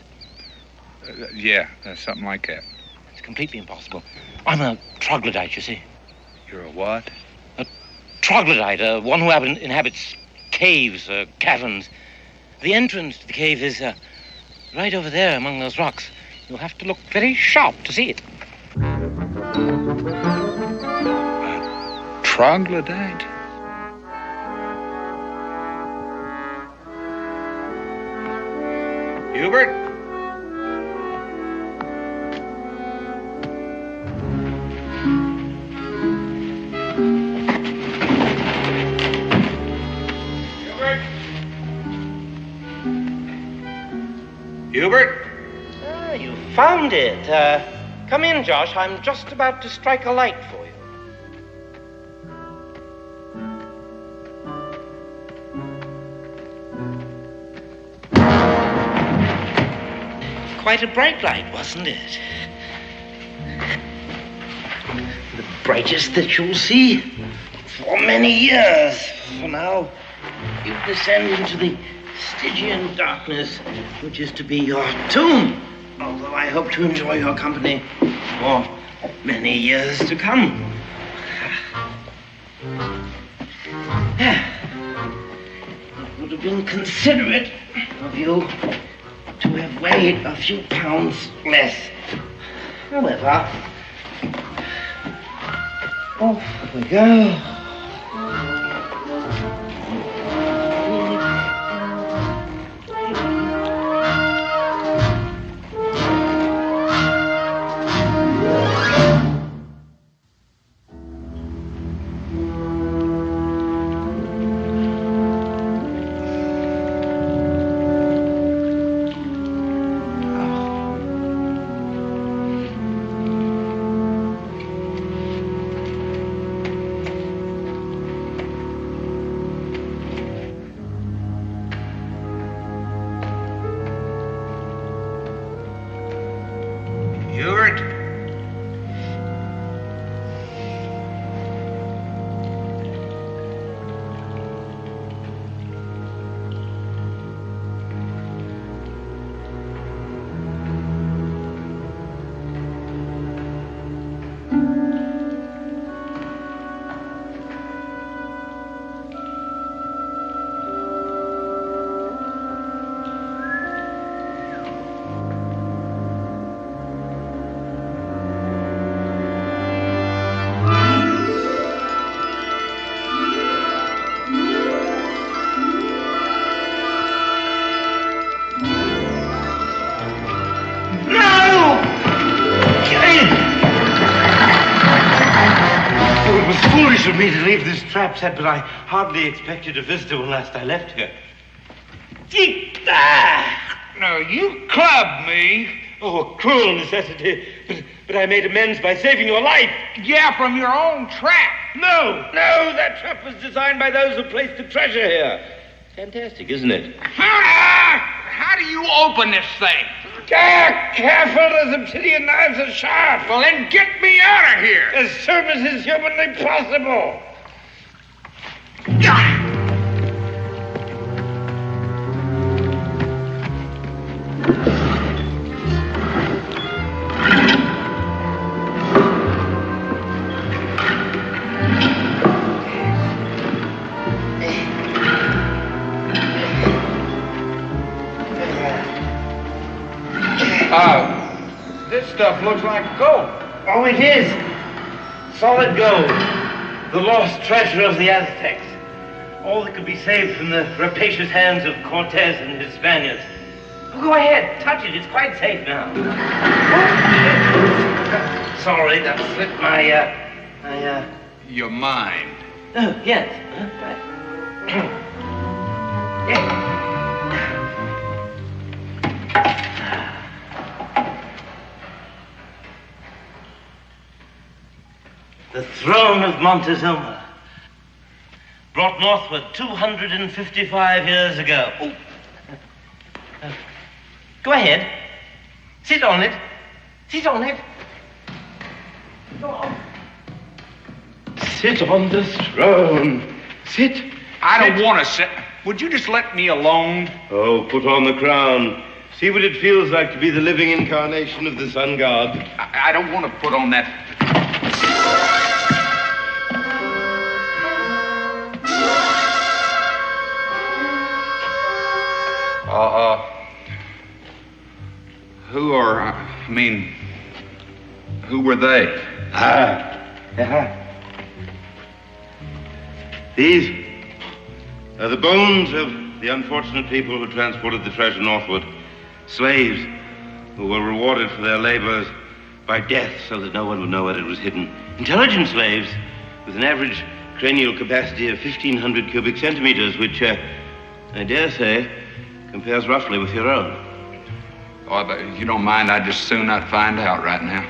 Yeah, something like that.
It's completely impossible. I'm a troglodyte, you see.
You're a what?
A troglodyte, one who inhabits caves, caverns. The entrance to the cave is right over there among those rocks. You'll have to look very sharp to see it.
Troglodyte? Hubert? Hubert?
Ah, you found it. Come in, Josh. I'm just about to strike a light for you. Quite a bright light, wasn't it? The brightest that you'll see for many years. For now, you descend into the Stygian darkness, which is to be your tomb. Although I hope to enjoy your company for many years to come. It would have been considerate of you to have weighed a few pounds less. However, off we go. Foolish of me to leave this trap set, but I hardly expected a visitor when last I left here.
No, you clubbed me.
Oh, a cruel necessity. But I made amends by saving your life.
Yeah, from your own trap.
No, that trap was designed by those who placed the treasure here. Fantastic, isn't it?
How do you open this thing?
Careful, those obsidian knives are sharp.
Well, then get me out of here.
As soon as is humanly possible.
This stuff looks like gold.
Oh, it is. Solid gold. The lost treasure of the Aztecs. All that could be saved from the rapacious hands of Cortez and his Spaniards. Oh, go ahead. Touch it. It's quite safe now. Sorry, that slipped my,
Your mind.
Oh, yes. Right. Yeah. The throne of Montezuma, brought northward 255 years ago. Go ahead. Sit on it. Sit on it. Go on. Sit on the throne. Sit.
I don't want to sit. Would you just let me alone?
Oh, put on the crown. See what it feels like to be the living incarnation of the sun god.
I don't want to put on that. Who were they?
These are the bones of the unfortunate people who transported the treasure northward. Slaves who were rewarded for their labors by death so that no one would know where it was hidden. Intelligent slaves with an average cranial capacity of 1,500 cubic centimeters, which, I dare say, compares roughly with your own.
Oh, but if you don't mind, I'd just soon not find out right now.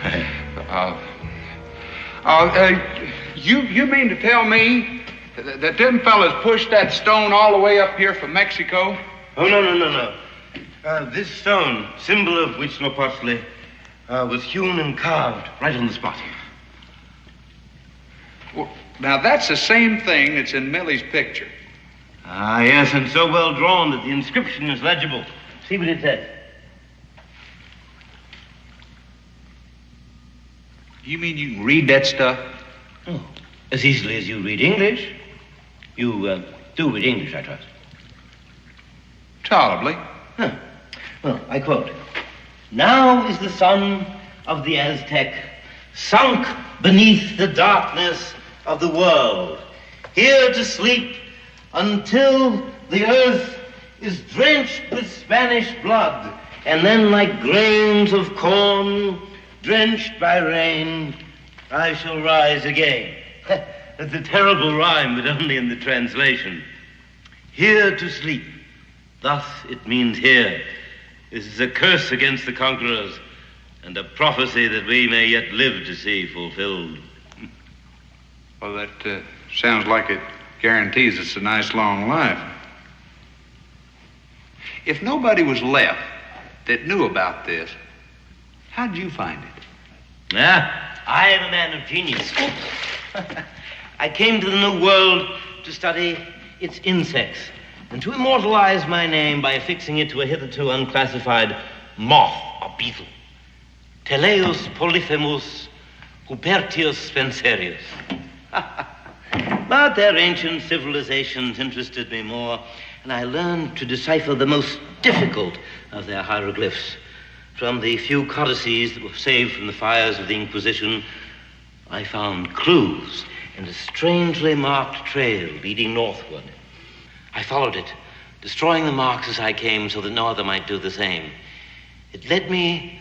You mean to tell me that them fellas pushed that stone all the way up here from Mexico?
Oh, no. This stone, symbol of Huitzilopochtli, was hewn and carved right on the spot.
Well, now, that's the same thing that's in Millie's picture.
Ah, yes, and so well drawn that the inscription is legible. See what it says.
You mean you can read that stuff?
Oh, as easily as you read English. You do read English, I trust.
Tolerably.
Huh. Well, I quote, "Now is the son of the Aztec sunk beneath the darkness of the world, here to sleep until the earth is drenched with Spanish blood, and then like grains of corn drenched by rain, I shall rise again." That's a terrible rhyme, but only in the translation. Here to sleep. Thus it means here. This is a curse against the conquerors and a prophecy that we may yet live to see fulfilled.
Well, that sounds like it guarantees us a nice long life. If nobody was left that knew about this, how'd you find it?
I am a man of genius. I came to the New World to study its insects and to immortalize my name by affixing it to a hitherto unclassified moth or beetle. Teleus polyphemus Hubertius spencerius. But their ancient civilizations interested me more, and I learned to decipher the most difficult of their hieroglyphs. From the few codices that were saved from the fires of the Inquisition, I found clues and a strangely marked trail leading northward. I followed it, destroying the marks as I came so that no other might do the same. It led me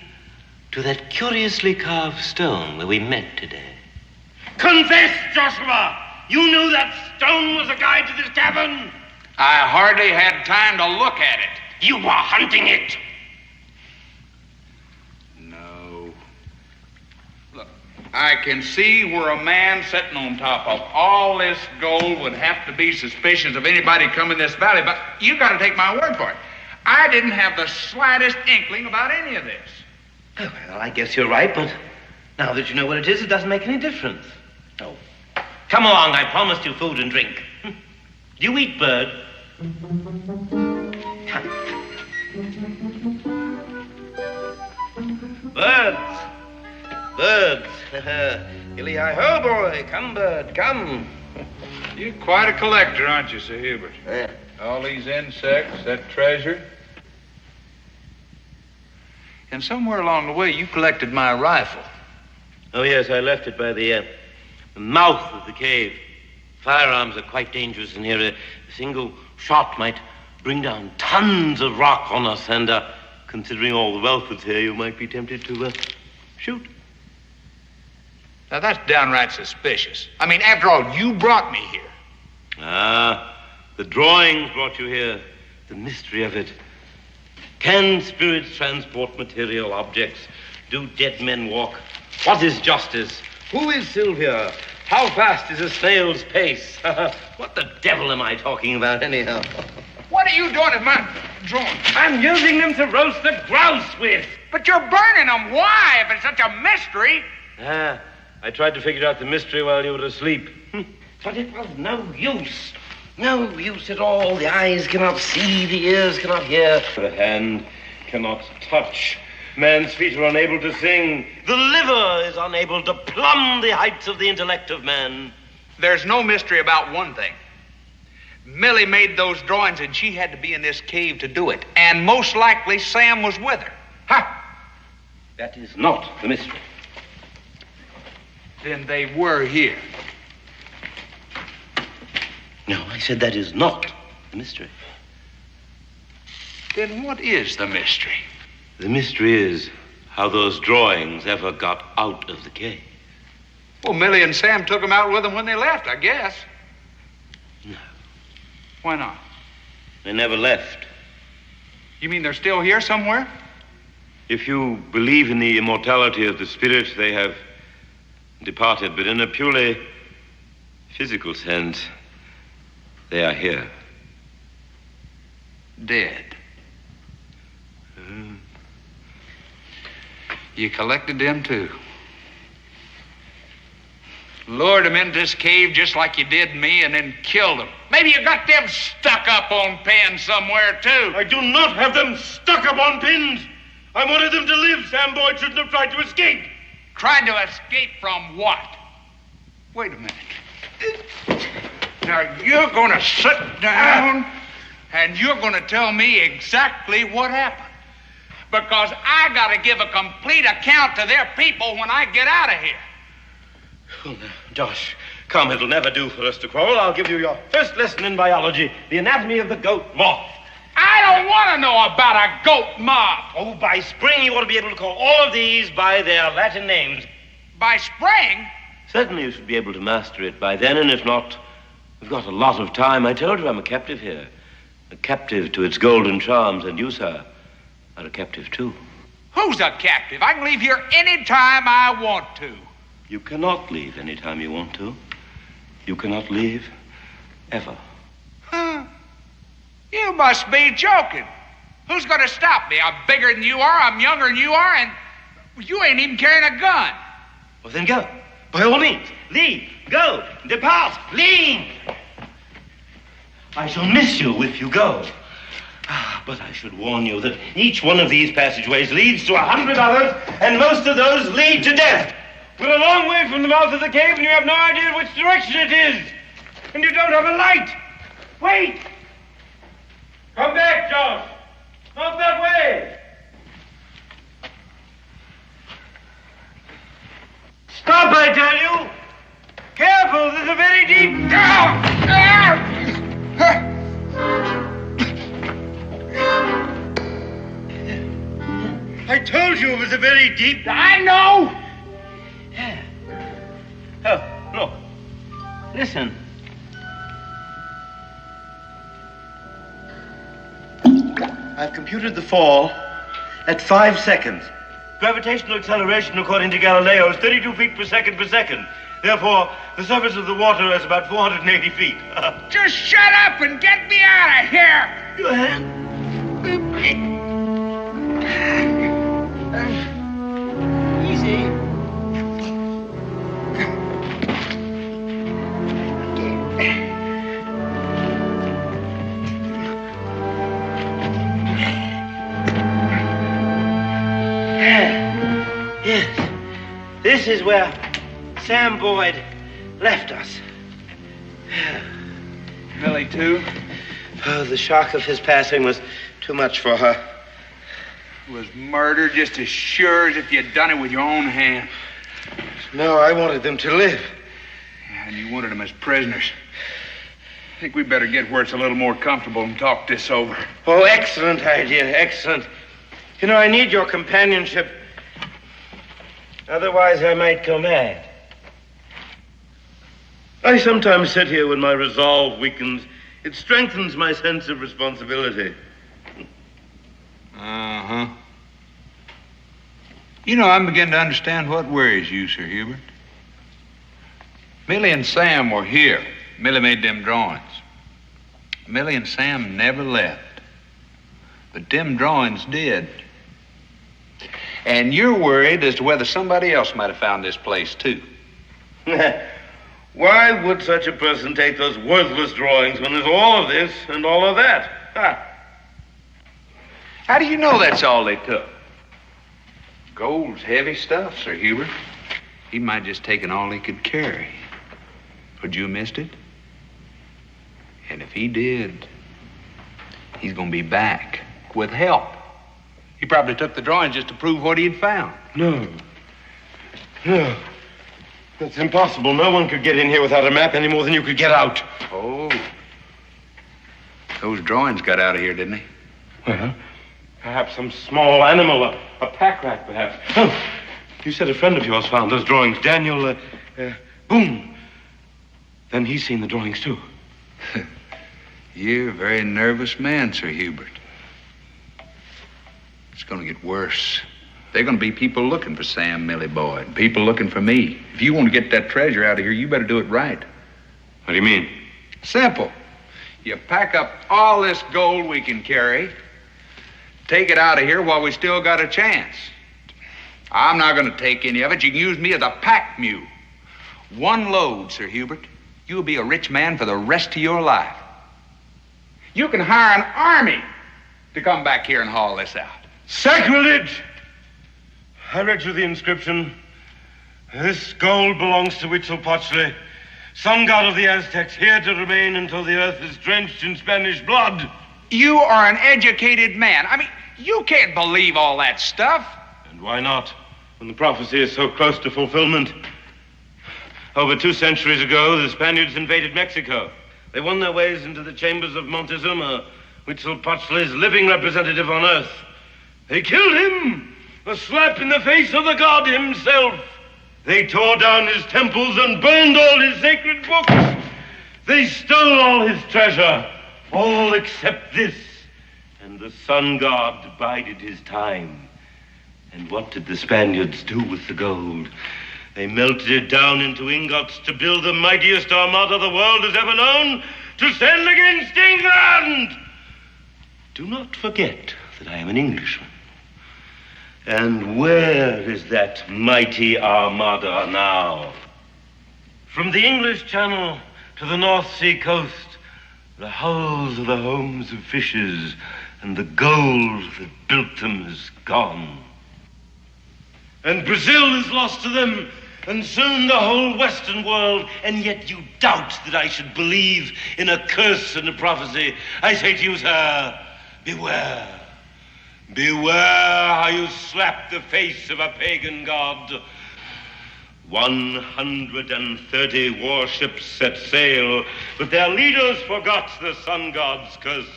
to that curiously carved stone where we met today. Confess, Joshua! You knew that stone was a guide to this cavern?
I hardly had time to look at it.
You were hunting it.
No. Look, I can see where a man sitting on top of all this gold would have to be suspicious of anybody coming this valley, but you got to take my word for it. I didn't have the slightest inkling about any of this.
Oh, well, I guess you're right, but now that you know what it is, it doesn't make any difference. Oh. Come along, I promised you food and drink. Do you eat bird? Come. Birds. Birds. Hilly-hi-ho, boy. Come, bird, come.
You're quite a collector, aren't you, Sir Hubert?
Yeah.
All these insects, that treasure. And somewhere along the way, you collected my rifle.
Oh, yes, I left it by the mouth of the cave. Firearms are quite dangerous in here. A single shot might bring down tons of rock on us, and considering all the wealth that's here, you might be tempted to shoot.
Now, that's downright suspicious. I mean, after all, you brought me here.
Ah, the drawings brought you here. The mystery of it. Can spirits transport material objects? Do dead men walk? What is justice? Who is Sylvia? How fast is a snail's pace? What the devil am I talking about, anyhow?
What are you doing with my drawings?
I'm using them to roast the grouse with.
But you're burning them. Why, if it's such a mystery?
Ah, I tried to figure out the mystery while you were asleep. But it was no use. No use at all. The eyes cannot see, the ears cannot hear. The hand cannot touch. Man's feet are unable to sing. The liver is unable to plumb the heights of the intellect of man.
There's no mystery about one thing. Millie made those drawings, and she had to be in this cave to do it. And most likely Sam was with her.
Ha! That is not the mystery.
Then they were here.
No, I said that is not the mystery.
Then what is the mystery?
The mystery is how those drawings ever got out of the cave.
Well, Millie and Sam took them out with them when they left, I guess.
No.
Why not?
They never left.
You mean they're still here somewhere?
If you believe in the immortality of the spirit, they have departed, but in a purely physical sense, they are here.
Dead. You collected them, too. Lured them into this cave just like you did me and then killed them. Maybe you got them stuck up on pins somewhere, too.
I do not have them stuck up on pins. I wanted them to live. Sam Boyd shouldn't have tried to escape.
Tried to escape from what? Wait a minute. Now, you're going to sit down and you're going to tell me exactly what happened. Because I got to give a complete account to their people when I get out of here.
Oh, now, Josh, come, it'll never do for us to quarrel. I'll give you your first lesson in biology, the anatomy of the goat moth.
I don't want to know about a goat moth.
Oh, by spring, you ought to be able to call all of these by their Latin names.
By spring?
Certainly you should be able to master it by then, and if not, we've got a lot of time. I told you I'm a captive here. A captive to its golden charms, and you, sir, are a captive, too.
Who's a captive? I can leave here any time I want to.
You cannot leave any time you want to. You cannot leave ever.
Huh? You must be joking. Who's going to stop me? I'm bigger than you are, I'm younger than you are, and you ain't even carrying a gun.
Well, then go. By all means. Leave. Go. Depart. Leave. I shall miss you if you go. But I should warn you that each one of these passageways leads to 100 others, and most of those lead to death. We're a long way from the mouth of the cave, and you have no idea which direction it is. And you don't have a light. Wait. Come back, Josh. Not that way. Stop, I tell you. Careful, there's a very deep... I told you it was a very deep...
I know!
Oh, look. Listen. I've computed the fall at 5 seconds. Gravitational acceleration, according to Galileo, is 32 feet per second per second. Therefore, the surface of the water is about 480 feet.
Just shut up and get me out of here!
Easy. Yes. This is where Sam Boyd left us.
Millie, too?
Oh, the shock of his passing was too much for her.
Was murder just as sure as if you'd done it with your own hand?
No, I wanted them to live.
Yeah, and you wanted them as prisoners. I think we better get where it's a little more comfortable and talk this over.
Oh, excellent idea, excellent. You know, I need your companionship. Otherwise, I might go mad. I sometimes sit here when my resolve weakens. It strengthens my sense of responsibility.
Uh-huh. You know, I'm beginning to understand what worries you, Sir Hubert. Millie and Sam were here. Millie made them drawings. Millie and Sam never left. But them drawings did. And you're worried as to whether somebody else might have found this place, too.
Why would such a person take those worthless drawings when there's all of this and all of that? Ha!
How do you know that's all they took? Gold's heavy stuff, Sir Hubert. He might just taken all he could carry. Would you have missed it? And if he did, he's gonna be back with help. He probably took the drawings just to prove what he'd found.
No. No. That's impossible. No one could get in here without a map any more than you could get out.
Oh. Those drawings got out of here, didn't they?
Well, perhaps some small animal, a pack rat, perhaps. Oh, you said a friend of yours found those drawings, Daniel Boone. Then he's seen the drawings, too.
You're a very nervous man, Sir Hubert. It's going to get worse. There are going to be people looking for Sam Millie Boyd, people looking for me. If you want to get that treasure out of here, you better do it right.
What do you mean?
Simple. You pack up all this gold we can carry, take it out of here while we still got a chance. I'm not going to take any of it. You can use me as a pack mule. One load, Sir Hubert. You'll be a rich man for the rest of your life. You can hire an army to come back here and haul this out.
Sacrilege! I read you the inscription. This gold belongs to Huitzilopochtli, sun god of the Aztecs, here to remain until the earth is drenched in Spanish blood.
You are an educated man. I mean, you can't believe all that stuff.
And why not, when the prophecy is so close to fulfillment? Over 2 centuries ago, the Spaniards invaded Mexico. They won their ways into the chambers of Montezuma, Huitzilopochtli's living representative on earth. They killed him, a slap in the face of the god himself. They tore down his temples and burned all his sacred books. They stole all his treasure, all except this. And the sun god bided his time. And what did the Spaniards do with the gold? They melted it down into ingots to build the mightiest armada the world has ever known to send against England. Do not forget that I am an Englishman. And where is that mighty armada now? From the English Channel to the North Sea coast, the hulls of the homes of fishes and the gold that built them is gone. And Brazil is lost to them, and soon the whole Western world, and yet you doubt that I should believe in a curse and a prophecy. I say to you, sir, beware. Beware how you slap the face of a pagan god. 130 warships set sail, but their leaders forgot the sun god's curse.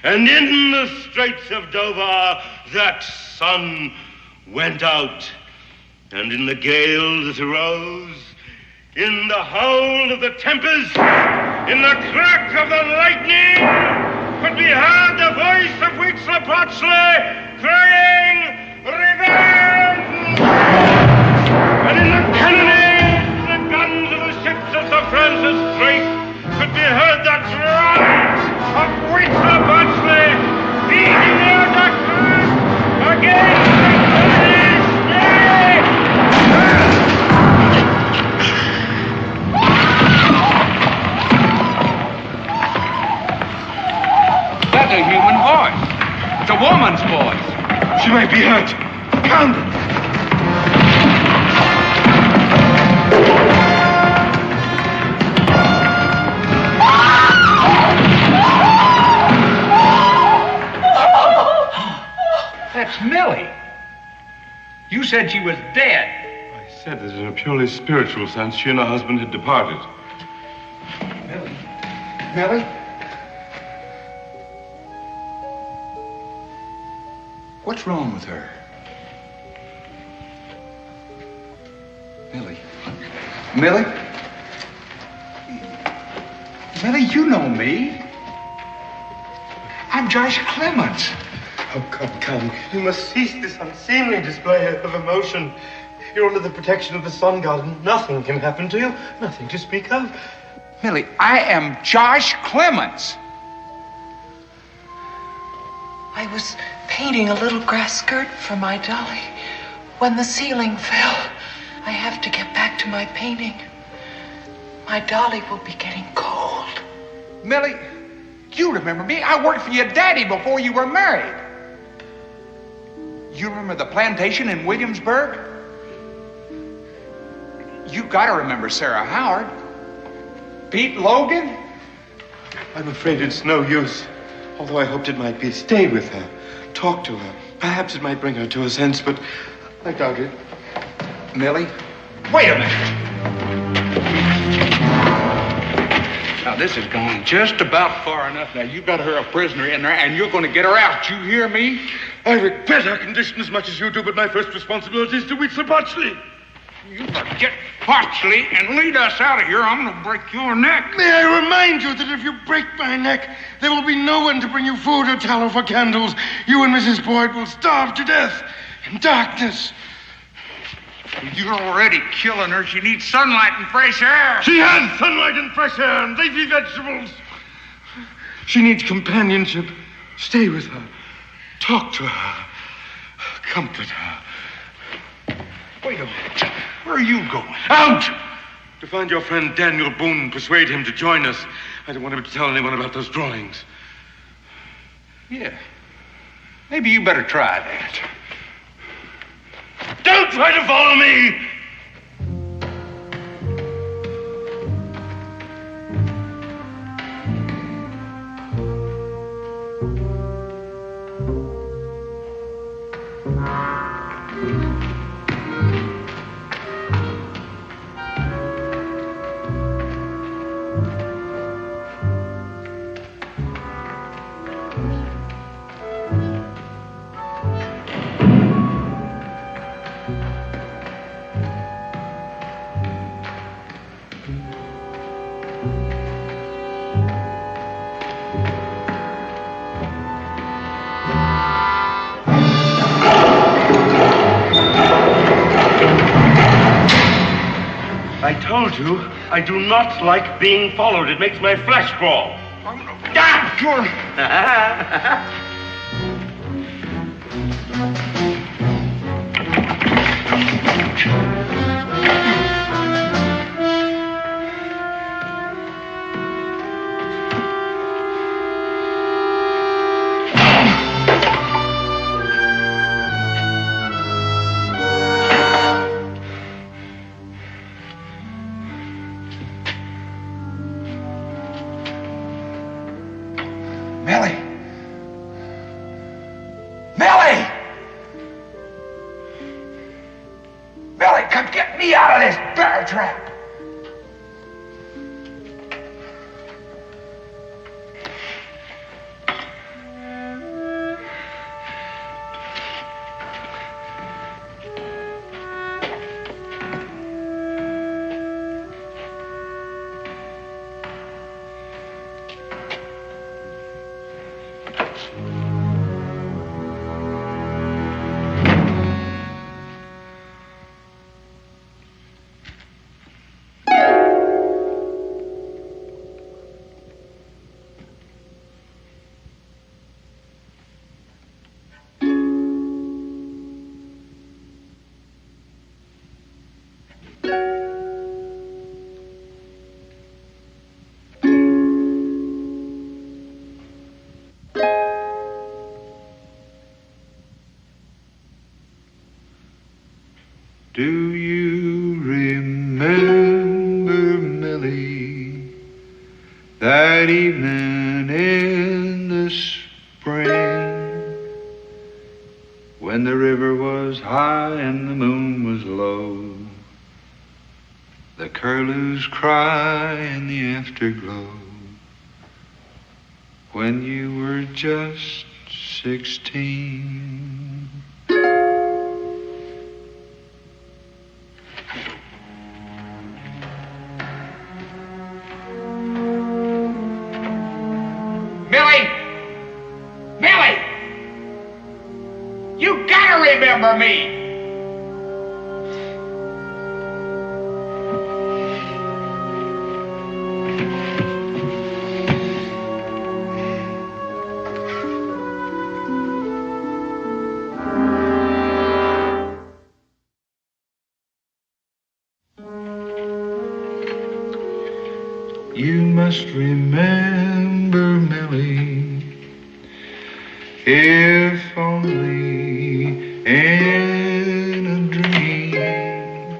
And in the Straits of Dover, that sun went out. And in the gale that arose,
In the howl of the tempest, in the crack of the lightning, could be heard the voice of Huitzilopochtli crying, "Revenge!" And in the cannonade, the guns of the ships of Sir Francis Drake could be heard the drums of Huitzilopochtli beating their declares against the British flag.
That's a human voice. It's a woman's voice.
She might be hurt. Pound it.
That's Millie. You said she was dead.
I said that in a purely spiritual sense, she and her husband had departed.
Millie? What's wrong with her? Millie? Millie? Millie, you know me. I'm Josh Clements.
Oh, come. You must cease this unseemly display of emotion. You're under the protection of the sun god, and nothing can happen to you. Nothing to speak of.
Millie, I am Josh Clements.
I was painting a little grass skirt for my dolly when the ceiling fell. I have to get back to my painting. My dolly will be getting cold.
Millie, you remember me. I worked for your daddy before you were married. You remember the plantation in Williamsburg? You gotta remember Sarah Howard. Pete Logan?
I'm afraid it's no use. Although I hoped it might be. Stay with her. Talk to her. Perhaps it might bring her to her sense, but I doubt it.
Millie, wait a minute. Now, this has gone just about far enough. Now, you got her a prisoner in there, and you're going to get her out. You hear me?
I regret her condition as much as you do, but my first responsibility is to Huitzilopochtli.
You forget Pochtli and lead us out of here. I'm going to break your neck.
May I remind you that if you break my neck, there will be no one to bring you food or tallow for candles. You and Mrs. Boyd will starve to death in darkness.
You're already killing her. She needs sunlight and fresh air.
She has sunlight and fresh air and leafy vegetables. She needs companionship. Stay with her. Talk to her. Comfort her.
Wait a minute. Where are you going?
Out! To find your friend Daniel Boone and persuade him to join us. I don't want him to tell anyone about those drawings.
Yeah. Maybe you better try that.
Don't try to follow me! I told you, I do not like being followed. It makes my flesh crawl.
Millie! Millie! Millie, come get me out of this bear trap! Do you remember, Millie, that evening in the spring when the river was high and the moon was low, the curlews cry in the afterglow, when you were just 16?
You gotta remember me.
You must remember, Millie, if only in a dream,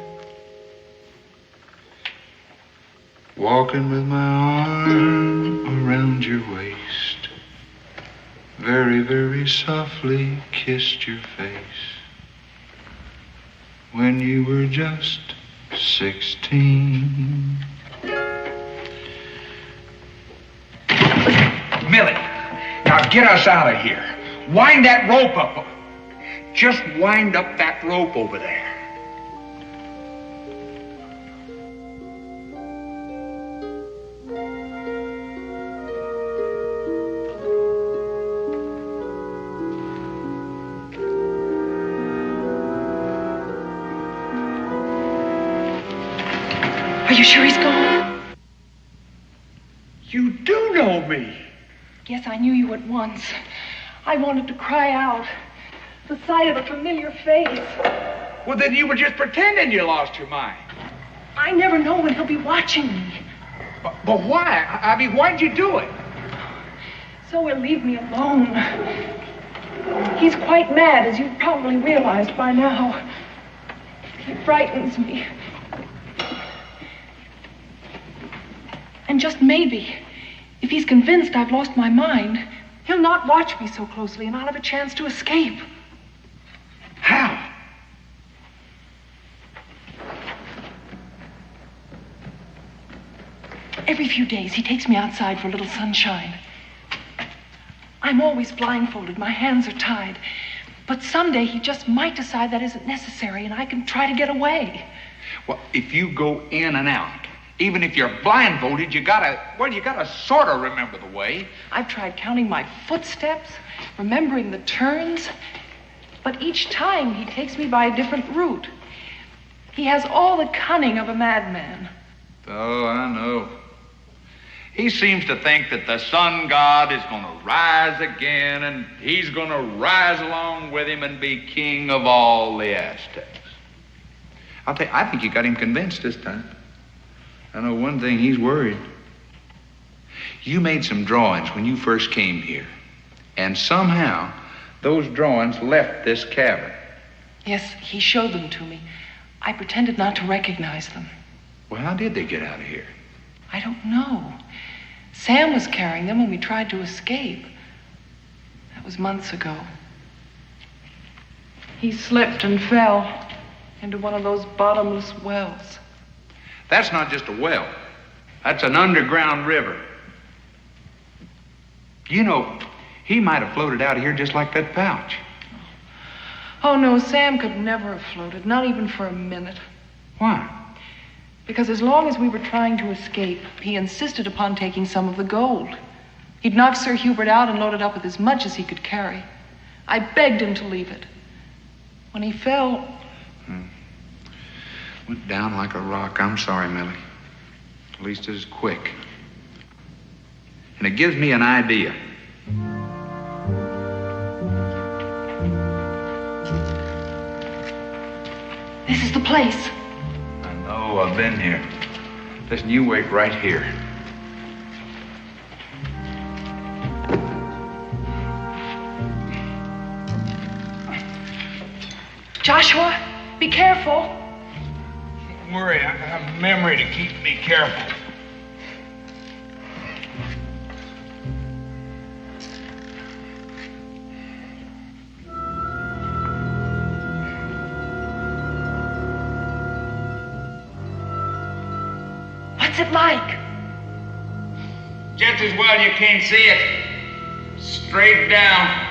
walking with my arm around your waist, very, very softly kissed your face when you were just 16.
Millie, now get us out of here. Wind that rope up. Just wind up that rope over there.
Are you sure he's gone?
You do know me.
Yes, I knew you at once. I wanted to cry out. The sight of a familiar face.
Well, then you were just pretending you lost your mind.
I never know when he'll be watching me.
But why? I mean, why'd you do it?
So he'll leave me alone. He's quite mad, as you've probably realized by now. He frightens me. And just maybe, if he's convinced I've lost my mind, he'll not watch me so closely and I'll have a chance to escape.
How?
Every few days, he takes me outside for a little sunshine. I'm always blindfolded. My hands are tied. But someday he just might decide that isn't necessary and I can try to get away.
Well, if you go in and out, even if you're blindfolded, you gotta sort of remember the way.
I've tried counting my footsteps, remembering the turns, but each time he takes me by a different route. He has all the cunning of a madman.
Oh, I know. He seems to think that the sun god is going to rise again, and he's going to rise along with him and be king of all the Aztecs. I'll tell you, I think you got him convinced this time. I know one thing, he's worried. You made some drawings when you first came here, and somehow those drawings left this cavern.
Yes, he showed them to me. I pretended not to recognize them.
Well, how did they get out of here?
I don't know. Sam was carrying them when we tried to escape. That was months ago. He slipped and fell into one of those bottomless wells.
That's not just a well. That's an underground river. You know, he might have floated out of here just like that pouch.
Oh, no, Sam could never have floated, not even for a minute.
Why?
Because as long as we were trying to escape, he insisted upon taking some of the gold. He'd knocked Sir Hubert out and loaded up with as much as he could carry. I begged him to leave it. When he fell...
Went down like a rock. I'm sorry, Millie. At least it is quick. And it gives me an idea.
This is the place.
I know, I've been here. Listen, you wait right here.
Joshua, be careful.
Don't worry, I got a memory to keep me careful.
What's it like?
Just as well you can't see it. Straight down.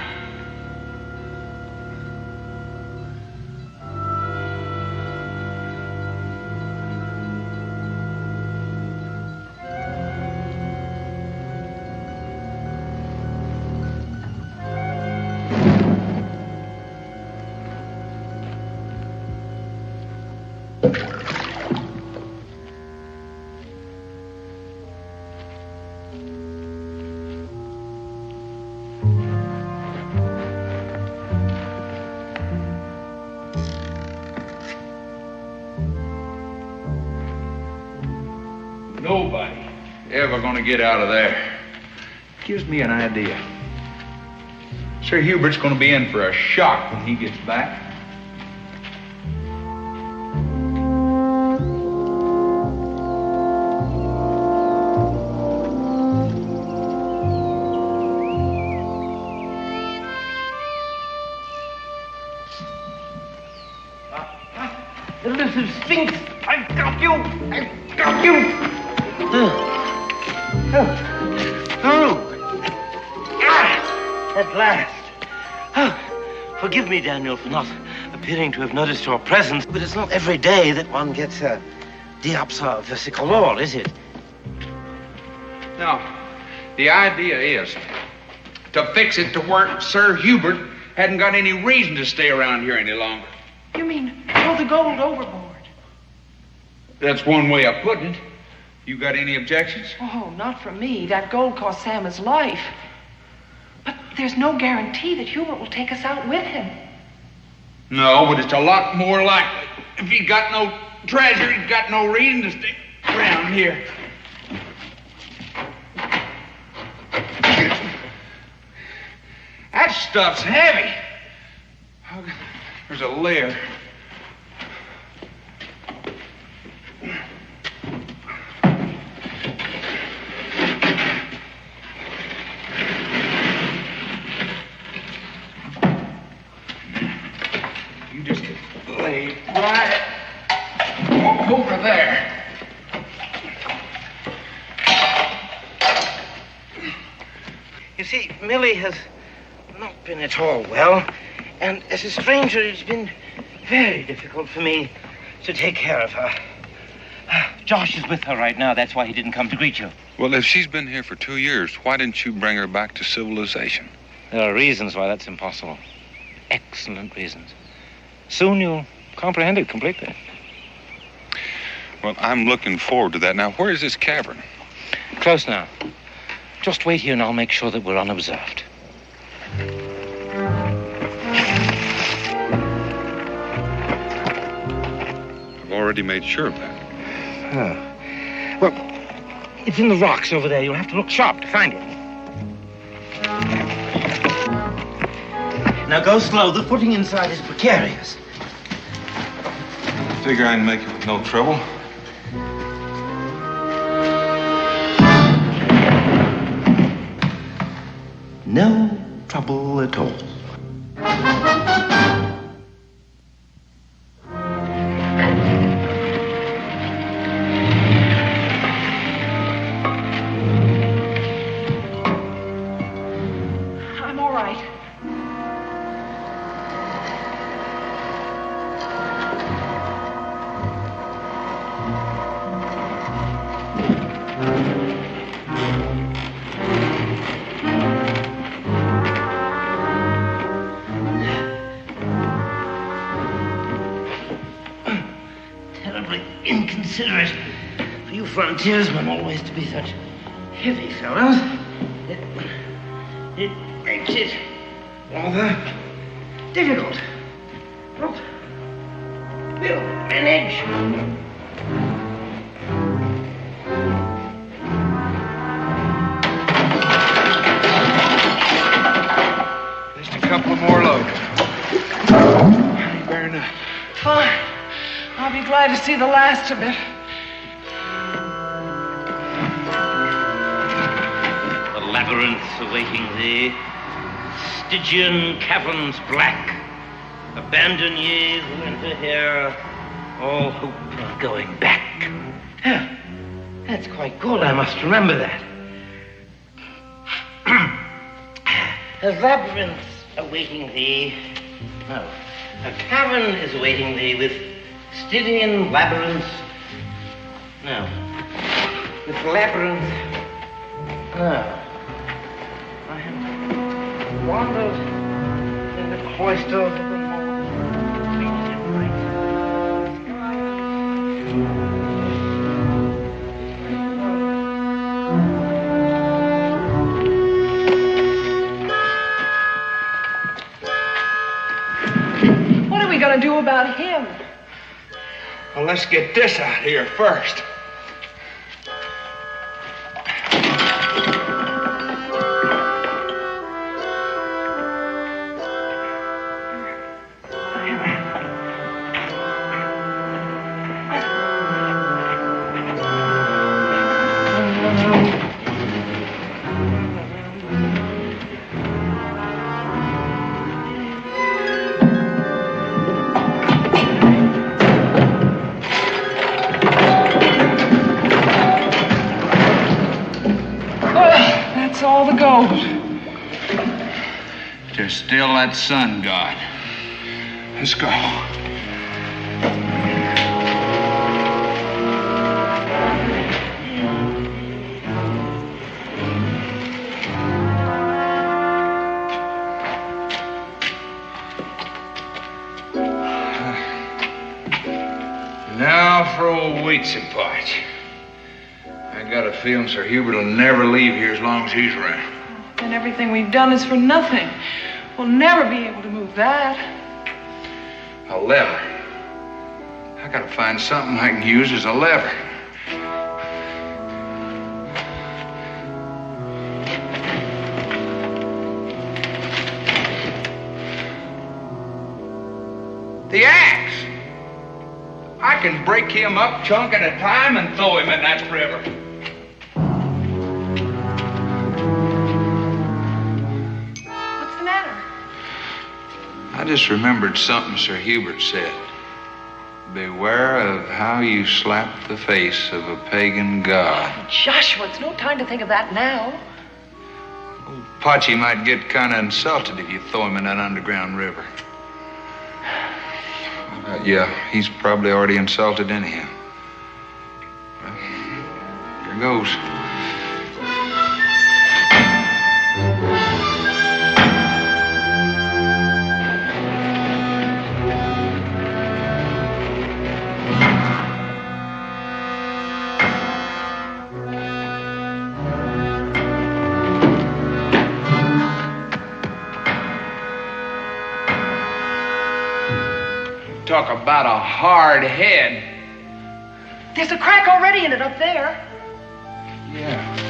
Nobody ever gonna get out of there. Gives me an idea. Sir Hubert's gonna be in for a shock when he gets back.
The little Sphinx! I've got you! I've got you! Through! At last! Oh, forgive me, Daniel, for not appearing to have noticed your presence, but it's not every day that one gets a diopsa versicolor, is it?
No. The idea is to fix it to where Sir Hubert hadn't got any reason to stay around here any longer.
You mean throw the gold overboard?
That's one way of putting it. You got any objections?
Oh, not from me. That gold cost Sam his life. But there's no guarantee that Hubert will take us out with him.
No, but it's a lot more likely. If he got no treasure, he's got no reason to stick around here. That stuff's heavy. There's a layer. You just lay right over there.
You see, Millie has not been at all well, and as a stranger, it's been very difficult for me to take care of her. Josh is with her right now. That's why he didn't come to greet you.
Well, if she's been here for 2 years, why didn't you bring her back to civilization?
There are reasons why that's impossible. Excellent reasons. Soon you'll comprehend it completely.
Well, I'm looking forward to that. Now, where is this cavern?
Close now. Just wait here and I'll make sure that we're unobserved.
I've already made sure of that.
Oh. Well, it's in the rocks over there. You'll have to look sharp to find it. Now go slow. The footing inside is precarious.
Figure I can make it with no trouble.
No trouble at all.
I'm all right.
considerate for you frontiersmen always to be such heavy fellows. It makes it rather difficult. But we'll manage.
Just a couple of more loads. How you bearing up?
Fine. I'll be glad to see the last of it.
The labyrinths awaiting thee, Stygian caverns black. Abandon ye who enter here, all hope of going back. Ah, that's quite good, I must remember that. The labyrinths awaiting thee. No, a cavern is awaiting thee with Stygian labyrinths. No, with labyrinth. No. I have wandered in the cloisters of the
What are we going to do about him?
Well, let's get this out here first.
That's all the gold.
There's still that sun god.
Let's go.
Now for old Weedsy Potch. I got a feeling Sir Hubert will never leave here as long as he's around.
And everything we've done is for nothing. We'll never be able to move that.
A lever. I gotta find something I can use as a lever. The axe. I can break him up chunk at a time and throw him in that river.
What's the matter?
I just remembered something Sir Hubert said. Beware of how you slap the face of a pagan god.
Joshua, it's no time to think of that now.
Potchy might get kind of insulted if you throw him in that underground river. Yeah, he's probably already insulted anyhow. Well, here goes. Talk about a hard head.
There's a crack already in it up there.
Yeah.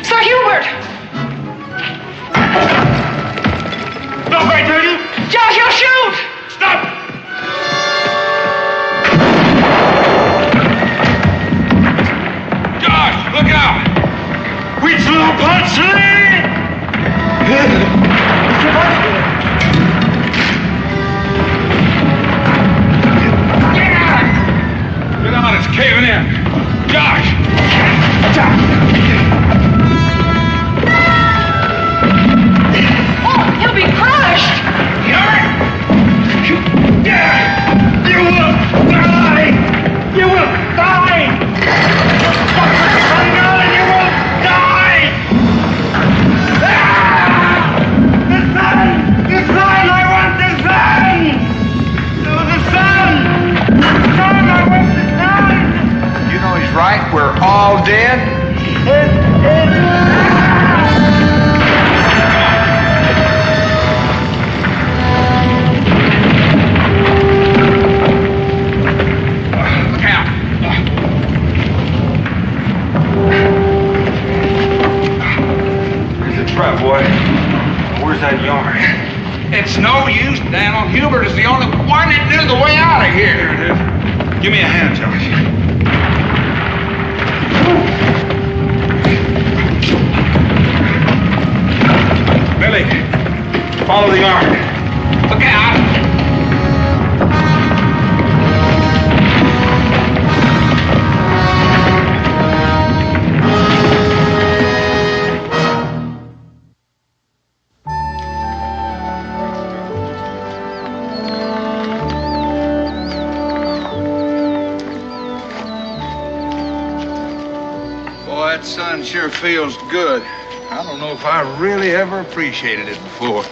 Sir Hubert!
Stop, I tell you!
Josh, you'll shoot!
Stop!
Josh, look out!
We slew Potchley!
Get on, it's caving in. Josh!
Oh, he'll be crying!
we're all dead? Look out.
There's a trap, boy. Where's that yarn?
It's no use, Daniel. Hubert is the only one that knew the way out of here.
Here it is. Give me a hand, Josh. Billy, follow the yarn.
Look out. Boy, that sun sure feels good. I don't know if I really ever appreciated it before.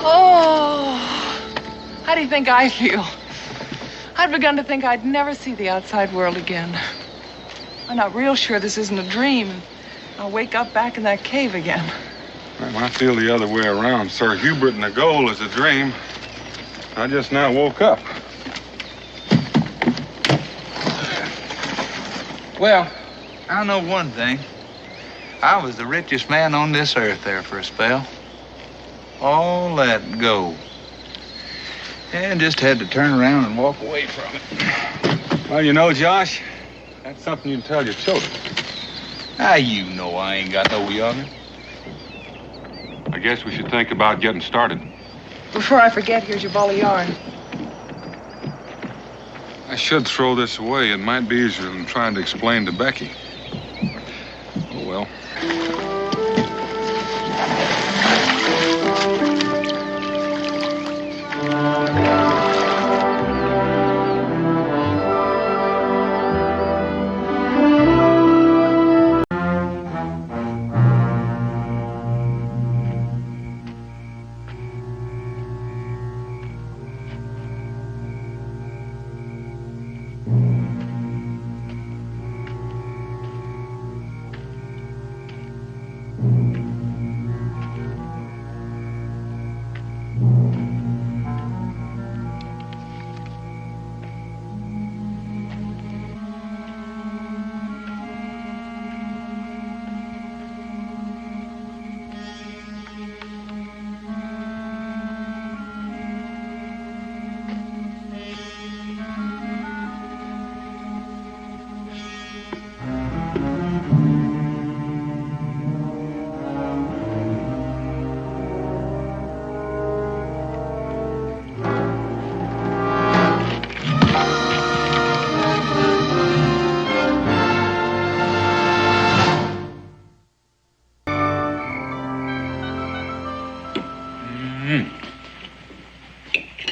Oh, how do you think I feel? I'd begun to think I'd never see the outside world again. I'm not real sure this isn't a dream. I'll wake up back in that cave again.
Well, I feel the other way around. Sir Hubert and the goal is a dream. I just now woke up.
Well, I know one thing. I was the richest man on this earth there for a spell. All let go. And just had to turn around and walk away from it.
Well, you know, Josh, that's something you can tell your children.
Ah, you know I ain't got no younger.
I guess we should think about getting started.
Before I forget, here's your ball of yarn.
I should throw this away. It might be easier than trying to explain to Becky. Oh, well.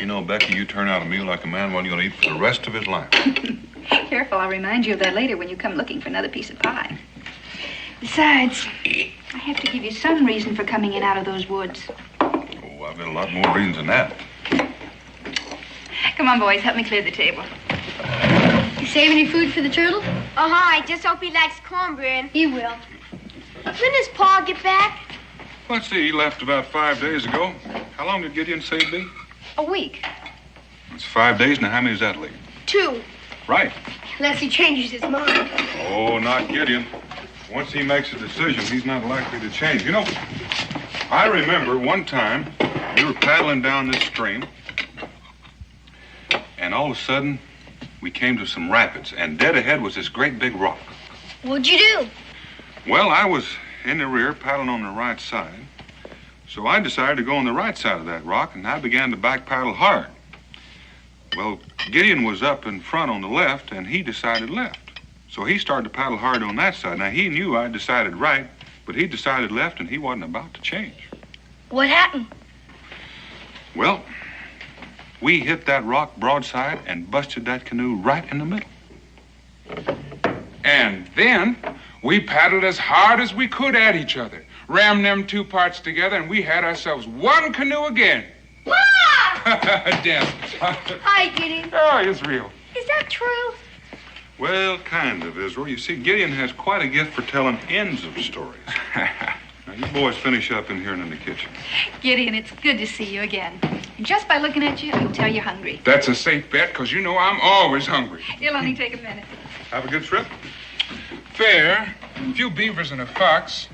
You know, Becky, you turn out a meal like a man one you're going to eat for the rest of his life.
Careful, I'll remind you of that later when you come looking for another piece of pie. Besides, I have to give you some reason for coming in out of those woods.
Oh, I've got a lot more reasons than that.
Come on, boys, help me clear the table.
You save any food for the turtle?
I just hope he likes cornbread.
He will.
When does Paul get back?
Let's see, he left about 5 days ago. How long did Gideon say it'd be?
A week.
It's 5 days. Now, how many does that leave?
2.
Right.
Unless he changes his mind.
Oh, not Gideon. Once he makes a decision, he's not likely to change. You know, I remember one time we were paddling down this stream, and all of a sudden, we came to some rapids, and dead ahead was this great big rock.
What'd you do?
Well, I was in the rear, paddling on the right side. So I decided to go on the right side of that rock, and I began to back paddle hard. Well, Gideon was up in front on the left, and he decided left. So he started to paddle hard on that side. Now, he knew I decided right, but he decided left, and he wasn't about to change.
What happened?
Well, we hit that rock broadside and busted that canoe right in the middle.
And then we paddled as hard as we could at each other, rammed them two parts together, and we had ourselves one canoe again.
Ah!
Damn.
Hi, Gideon.
Oh, it's real.
Is that true?
Well, kind of, Israel. You see, Gideon has quite a gift for telling ends of stories. Now, you boys finish up in here and in the kitchen.
Gideon, it's good to see you again. And just by looking at you, I can tell you're hungry.
That's a safe bet, because you know I'm always hungry.
It'll only take a minute.
Have a good trip.
Fair. A few beavers and a fox.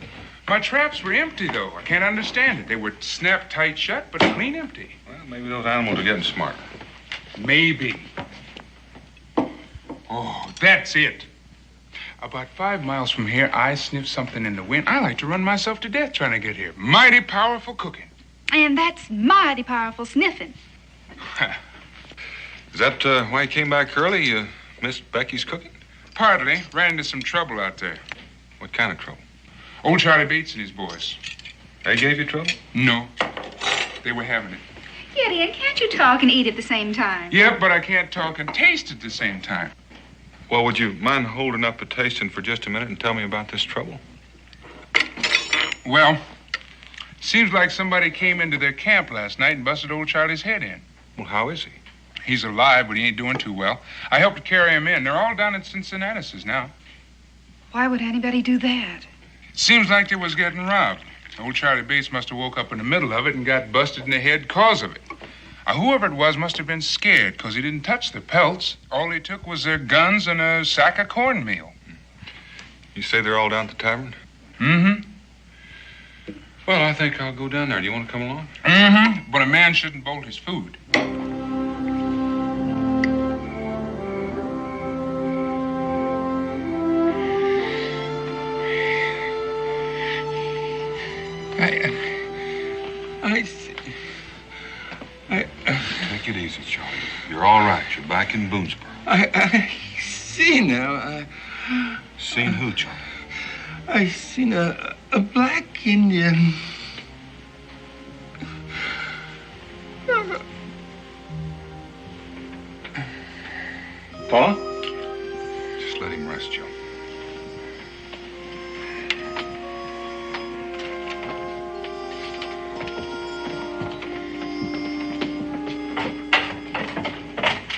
My traps were empty, though. I can't understand it. They were snapped tight shut, but clean empty.
Well, maybe those animals are getting smarter.
Maybe. Oh, that's it. About 5 miles from here, I sniffed something in the wind. I like to run myself to death trying to get here. Mighty powerful cooking.
And that's mighty powerful sniffing.
Is that why you came back early? You missed Becky's cooking?
Partly. Ran into some trouble out there.
What kind of trouble?
Old Charlie Bates and his boys.
They gave you trouble?
No. They were having it.
Gideon, can't you talk and eat at the same time?
Yeah, but I can't talk and taste at the same time.
Well, would you mind holding up the tasting for just a minute and tell me about this trouble?
Well, seems like somebody came into their camp last night and busted old Charlie's head in.
Well, how is he?
He's alive, but he ain't doing too well. I helped to carry him in. They're all down at Cincinnatus's now.
Why would anybody do that?
Seems like they was getting robbed. Old Charlie Bates must have woke up in the middle of it and got busted in the head cause of it. Whoever it was must have been scared, because he didn't touch the pelts. All he took was their guns and a sack of cornmeal.
You say they're all down at the tavern?
Mm-hmm.
Well, I think I'll go down there. Do you want to come along?
Mm-hmm. But a man shouldn't bolt his food.
I see. Take it easy, Charlie. You're all right. You're back in Boonesboro.
I see now.
Seen who, Charlie?
I seen a black Indian.
Paul? Just let him rest, Joe.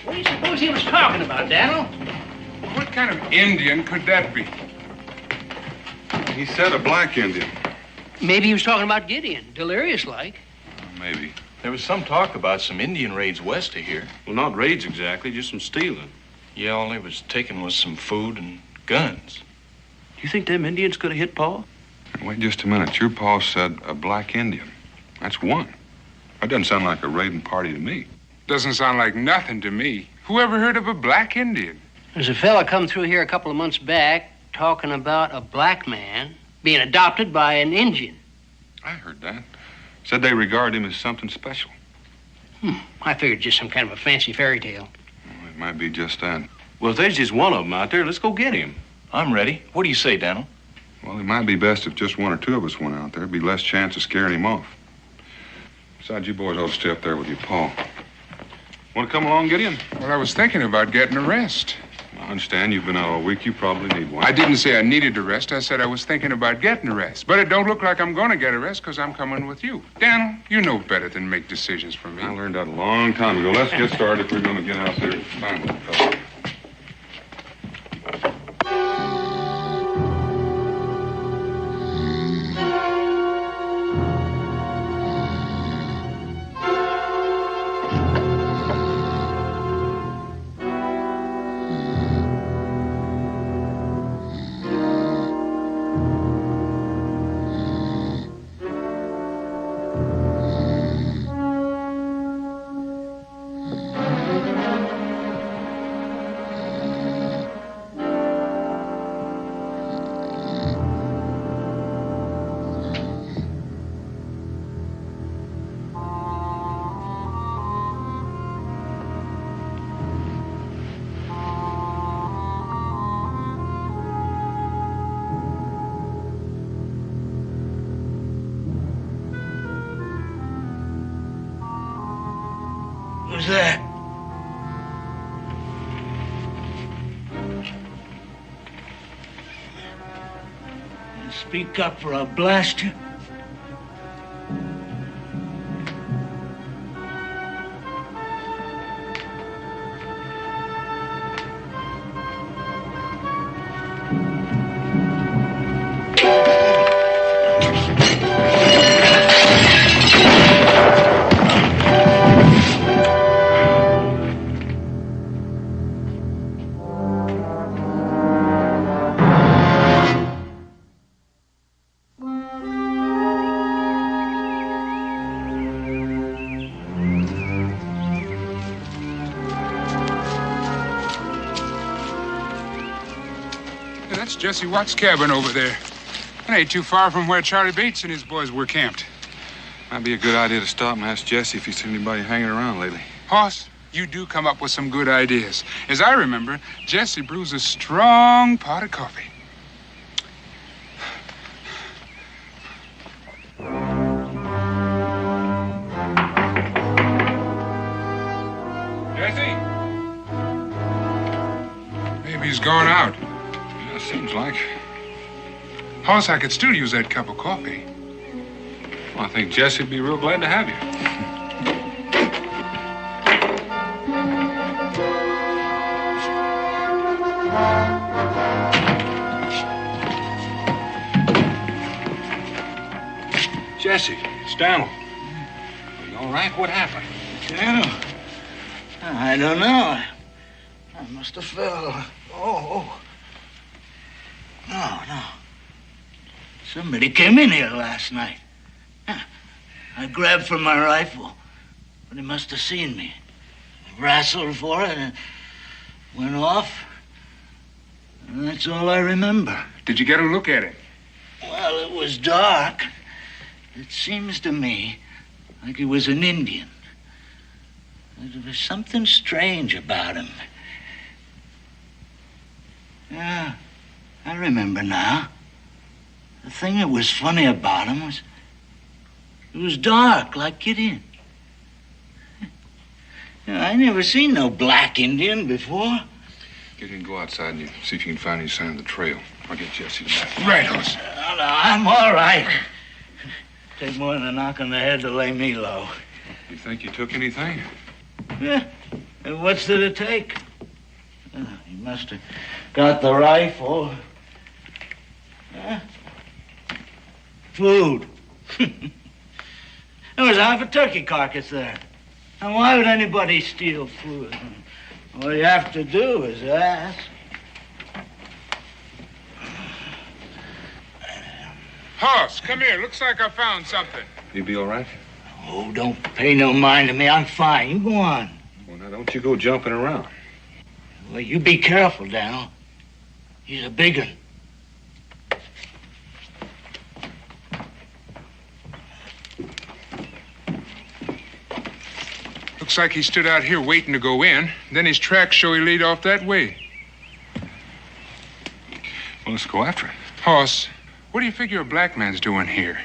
What do you suppose he was talking about, Daniel?
What kind of Indian could that be?
He said a black Indian.
Maybe he was talking about Gideon, delirious-like.
Maybe.
There was some talk about some Indian raids west of here.
Well, not raids exactly, just some stealing.
Yeah, all they was taking was some food and guns.
You think them Indians could have hit Paul?
Wait just a minute. Your pa said a black Indian. That's one. That doesn't sound like a raiding party to me.
Doesn't sound like nothing to me. Who ever heard of a black Indian?
There's a fella come through here a couple of months back talking about a black man being adopted by an Indian.
I heard that. Said they regard him as something special.
I figured just some kind of a fancy fairy tale.
Well, it might be just that.
Well, if there's just one of them out there, let's go get him.
I'm ready. What do you say, Daniel?
Well, it might be best if just one or two of us went out there. Be less chance of scaring him off. Besides, you boys ought to stay up there with your pa. Want to come along, Gideon?
Well, I was thinking about getting a rest.
I understand you've been out all week. You probably need one.
I didn't say I needed a rest. I said I was thinking about getting a rest. But it don't look like I'm going to get a rest because I'm coming with you. Daniel, you know better than make decisions for me.
I learned that a long time ago. Let's get started if we're going to get out there. Fine, fellow.
Who's that? Speak up or I'll blast you.
Yeah, that's Jesse Watt's cabin over there. It ain't too far from where Charlie Bates and his boys were camped.
Might be a good idea to stop and ask Jesse if he's seen anybody hanging around lately.
Hoss, you do come up with some good ideas. As I remember, Jesse brews a strong pot of coffee. Jesse? Maybe he's gone out.
Yeah, seems like.
Hoss, I could still use that cup of coffee.
Well, I think Jesse'd be real glad to have you. Jesse, it's Daniel. Are you all right? What happened?
Daniel? I don't know. I must have fell. Oh. No. Somebody came in here last night. I grabbed for my rifle, but he must have seen me. I wrestled for it and went off. And that's all I remember.
Did you get a look at it?
Well, it was dark. It seems to me like he was an Indian. There was something strange about him. Yeah, I remember now. The thing that was funny about him was it was dark like Gideon. I never seen no black Indian before.
Get in, go outside and see if you can find any sign of the trail. I'll get Jesse back.
Right, Hoss.
No, I'm all right. Take more than a knock on the head to lay me low.
You think you took anything?
Yeah. And what's did it take? He must have got the rifle. Food. There was half a turkey carcass there. And why would anybody steal food? All you have to do is ask.
Hoss, come here. Looks like I found something.
You be all right?
Oh, don't pay no mind to me. I'm fine. You go on.
Well, now, don't you go jumping around.
Well, you be careful, Daniel. He's a big one.
Looks like he stood out here waiting to go in. Then his tracks show he laid off that way.
Well, let's go after it.
Hoss, what do you figure a black man's doing here?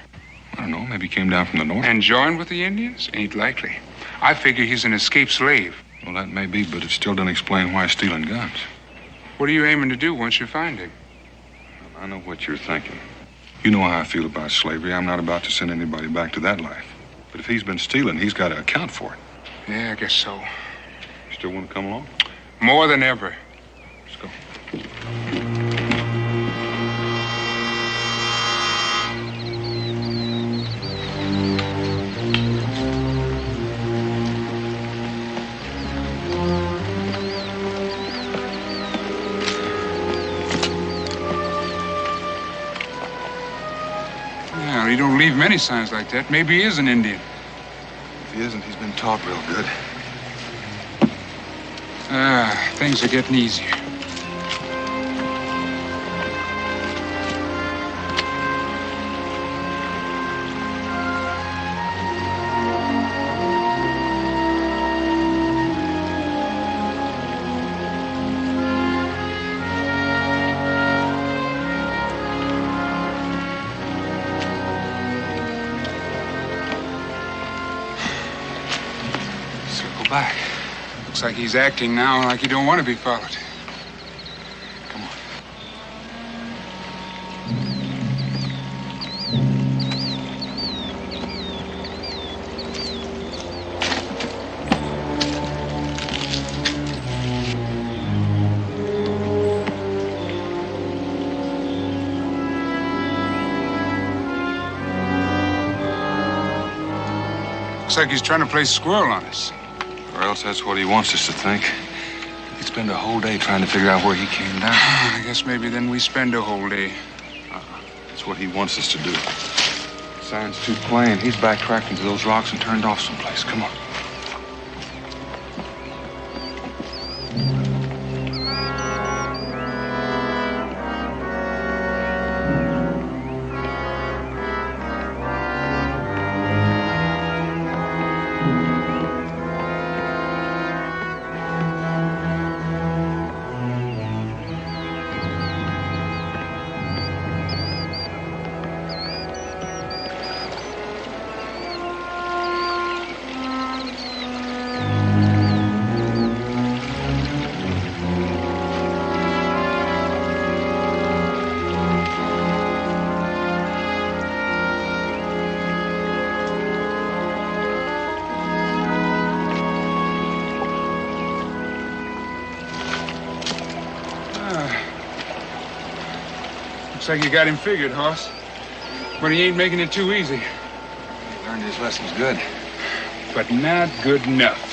I don't know. Maybe he came down from the north.
And joined with the Indians? Ain't likely. I figure he's an escaped slave.
Well, that may be, but it still doesn't explain why he's stealing guns.
What are you aiming to do once you find him?
I know what you're thinking. You know how I feel about slavery. I'm not about to send anybody back to that life. But if he's been stealing, he's got to account for it.
Yeah, I guess so.
You still want to come along?
More than ever.
Let's go.
Yeah, he don't leave many signs like that. Maybe he is an Indian.
If he isn't, he's been taught real good.
Things are getting easier. Back. Looks like he's acting now like he don't want to be followed. Come on. Looks like he's trying to play squirrel on us.
Or else that's what he wants us to think. He'd spend a whole day trying to figure out where he came down.
I guess maybe then we spend a whole day.
That's what he wants us to do. Sign's too plain. He's backtracked into those rocks and turned off someplace. Come on.
Looks like you got him figured, Hoss. But he ain't making it too easy.
He learned his lessons good.
But not good enough.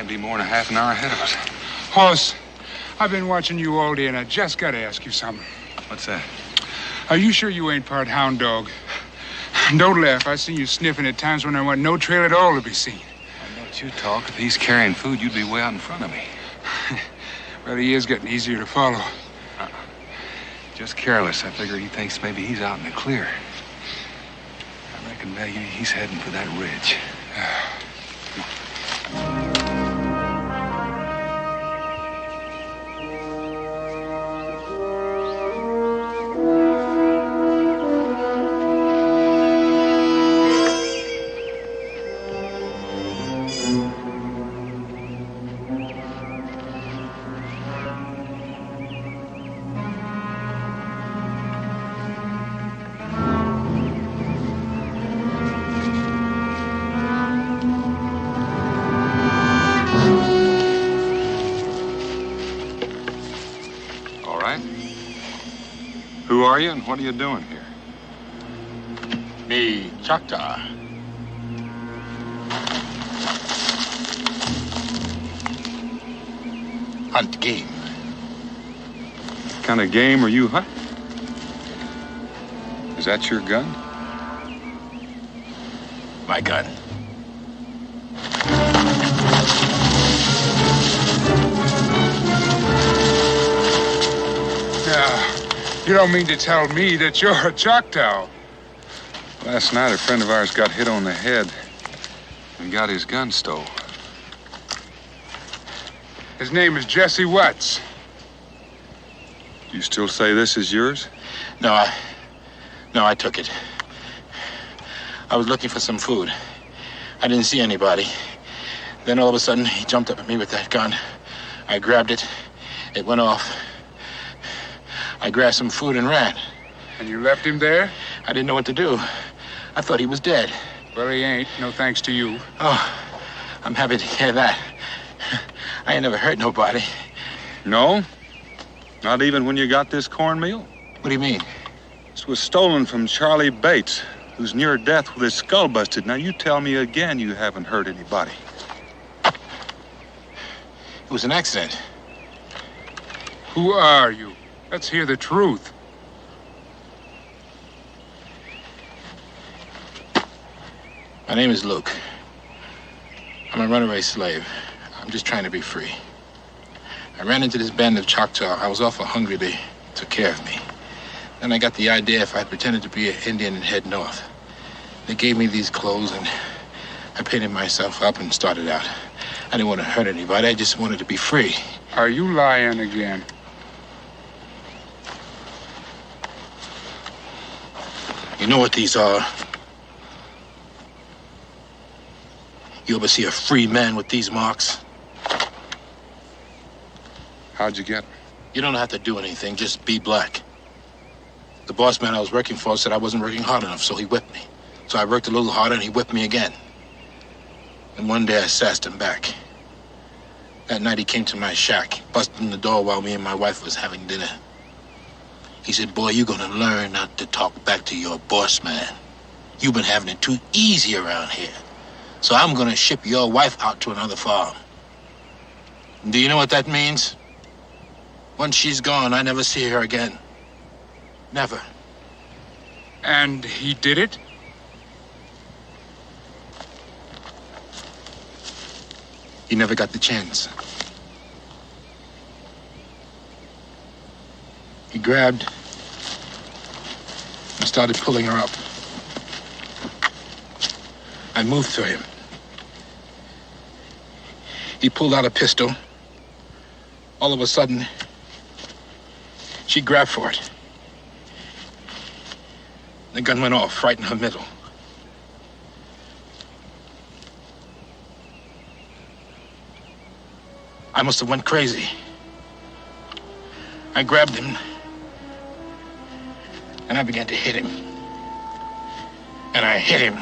Be more than a half an hour ahead of us. Hoss, I've been watching you all day, and I just got to ask you something.
What's that?
Are you sure you ain't part hound dog? Don't laugh. I seen you sniffing at times when there wasn't no trail at all to be seen.
Why don't you talk? If he's carrying food, you'd be way out in front of me.
Well, he is getting easier to follow.
Just careless. I figure he thinks maybe he's out in the clear. I reckon maybe he's heading for that ridge.
Who are you and what are you doing here?
Me, Choctaw. Hunt game.
What kind of game are you hunting? Is that your gun?
My gun.
You don't mean to tell me that you're a Choctaw?
Last night, a friend of ours got hit on the head and got his gun stole.
His name is Jesse Watts.
You still say this is yours?
No, I took it. I was looking for some food. I didn't see anybody. Then all of a sudden, he jumped up at me with that gun. I grabbed it. It went off. I grabbed some food and ran.
And you left him there?
I didn't know what to do. I thought he was dead.
Well, he ain't. No thanks to you.
Oh, I'm happy to hear that. I ain't never hurt nobody.
No? Not even when you got this cornmeal?
What do you mean?
This was stolen from Charlie Bates, who's near death with his skull busted. Now, you tell me again you haven't hurt anybody.
It was an accident.
Who are you? Let's hear the truth.
My name is Luke. I'm a runaway slave. I'm just trying to be free. I ran into this band of Choctaw. I was awful hungry. They took care of me. Then I got the idea if I pretended to be an Indian and head north. They gave me these clothes and I painted myself up and started out. I didn't want to hurt anybody. I just wanted to be free.
Are you lying again?
You know what these are? You ever see a free man with these marks?
How'd you get them?
You don't have to do anything, just be black. The boss man I was working for said I wasn't working hard enough, so he whipped me. So I worked a little harder and he whipped me again. And one day I sassed him back. That night he came to my shack, busted in the door while me and my wife was having dinner. He said, boy, you're gonna learn not to talk back to your boss man. You've been having it too easy around here. So I'm gonna ship your wife out to another farm. Do you know what that means? Once she's gone, I never see her again. Never.
And he did it?
He never got the chance. He grabbed and started pulling her up. I moved to him. He pulled out a pistol. All of a sudden, she grabbed for it. The gun went off right in her middle. I must have went crazy. I grabbed him, and I began to hit him. And I hit him,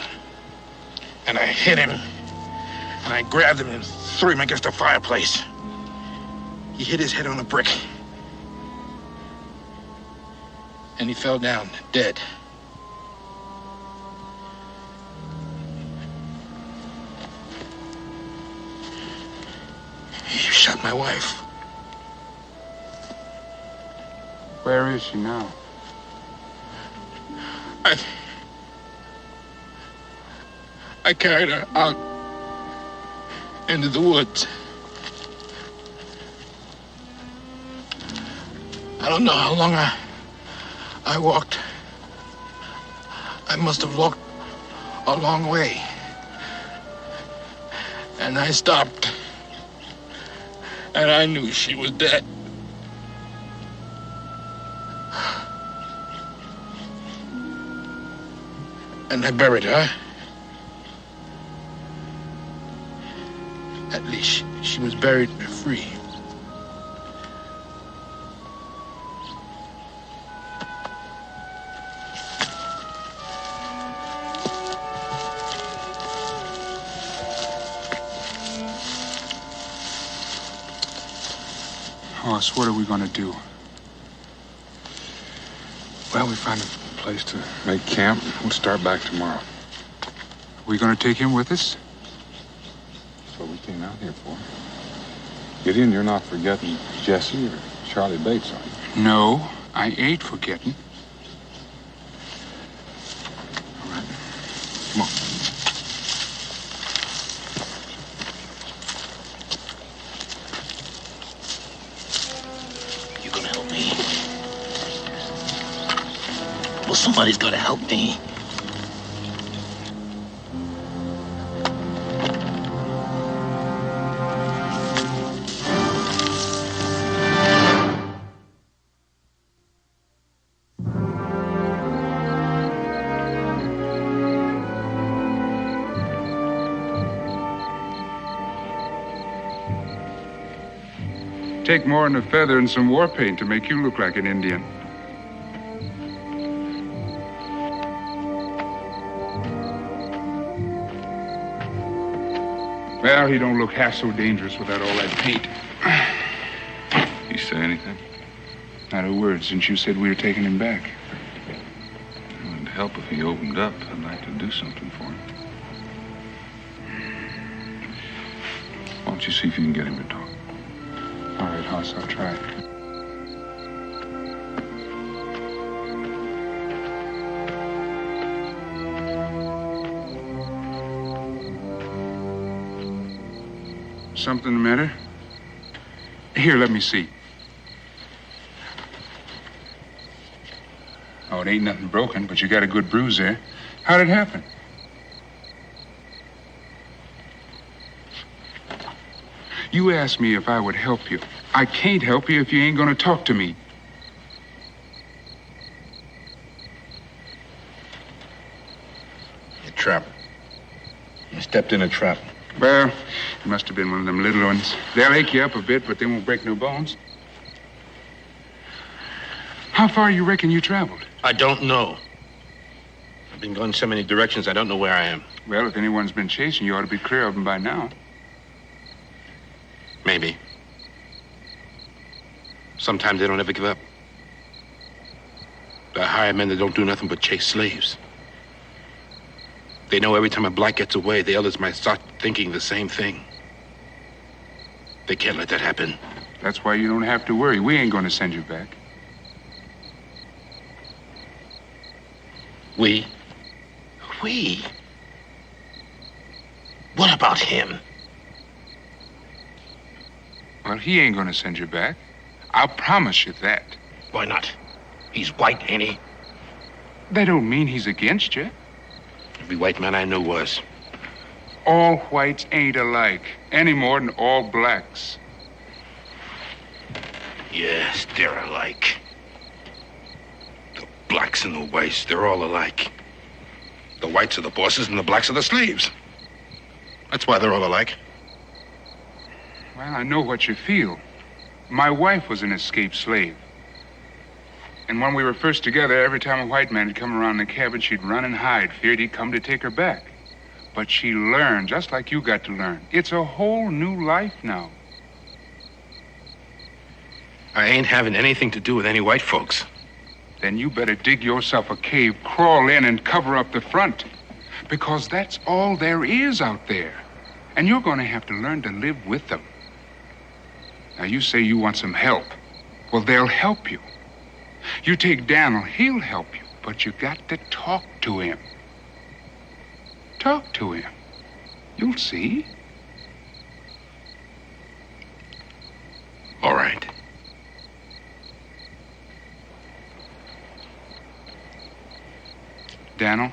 and I hit him, and I grabbed him and threw him against the fireplace. He hit his head on a brick, and he fell down dead. You shot my wife.
Where is she now?
I carried her out into the woods. I don't know how long I walked. I must have walked a long way. And I stopped. And I knew she was dead. And I buried her. At least she was buried free.
Hoss, what are we going to do? Well, we find a place to make camp. We'll start back tomorrow. Are we going to take him with us? That's what we came out here for. Gideon, you're not forgetting Jesse or Charlie Bates, are you? No, I ain't forgetting. All right. Come on.
You gonna help me? Well, somebody's gotta help me.
Take more than a feather and some war paint to make you look like an Indian. Well, he don't look half so dangerous without all that paint.
You say anything?
Not a word since you said we were taking him back.
It would help if he opened up. I'd like to do something for him. Why don't you see if you can get him to talk?
All right, Hoss, I'll try. Something the matter? Here, let me see. Oh, it ain't nothing broken, but you got a good bruise there. How'd it happen? You asked me if I would help you. I can't help you if you ain't gonna talk to me.
A trap. I stepped in a trap.
Well, it must have been one of them little ones. They'll ache you up a bit, but they won't break no bones. How far you reckon you traveled?
I don't know. I've been going so many directions, I don't know where I am.
Well, if anyone's been chasing you, ought to be clear of them by now.
Maybe. Sometimes they don't ever give up. They hire men that don't do nothing but chase slaves. They know every time a black gets away, the others might start thinking the same thing. They can't let that happen.
That's why you don't have to worry. We ain't going to send you back.
We? We? What about him?
Well, he ain't going to send you back. I'll promise you that.
Why not? He's white, ain't he?
That don't mean he's against you.
Every white man I know was.
All whites ain't alike, any more than all blacks.
Yes, they're alike. The blacks and the whites, they're all alike. The whites are the bosses and the blacks are the slaves. That's why they're all alike.
Well, I know what you feel. My wife was an escaped slave. And when we were first together, every time a white man had come around the cabin, she'd run and hide, feared he'd come to take her back. But she learned, just like you got to learn. It's a whole new life now.
I ain't having anything to do with any white folks.
Then you better dig yourself a cave, crawl in, and cover up the front. Because that's all there is out there. And you're going to have to learn to live with them. Now, you say you want some help. Well, they'll help you. You take Daniel, he'll help you. But you got to talk to him. Talk to him. You'll see.
All right.
Daniel?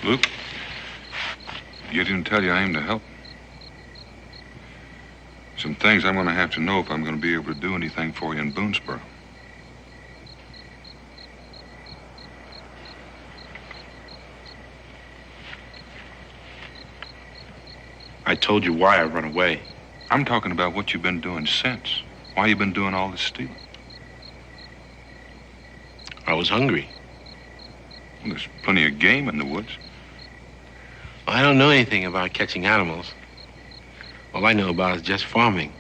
Luke, you didn't tell you I aim to help. Some things I'm going to have to know if I'm going to be able to do anything for you in Boonesboro.
I told you why I run away.
I'm talking about what you've been doing since. Why you've been doing all this stealing.
I was hungry.
Well, there's plenty of game in the woods.
I don't know anything about catching animals. All I know about is just farming.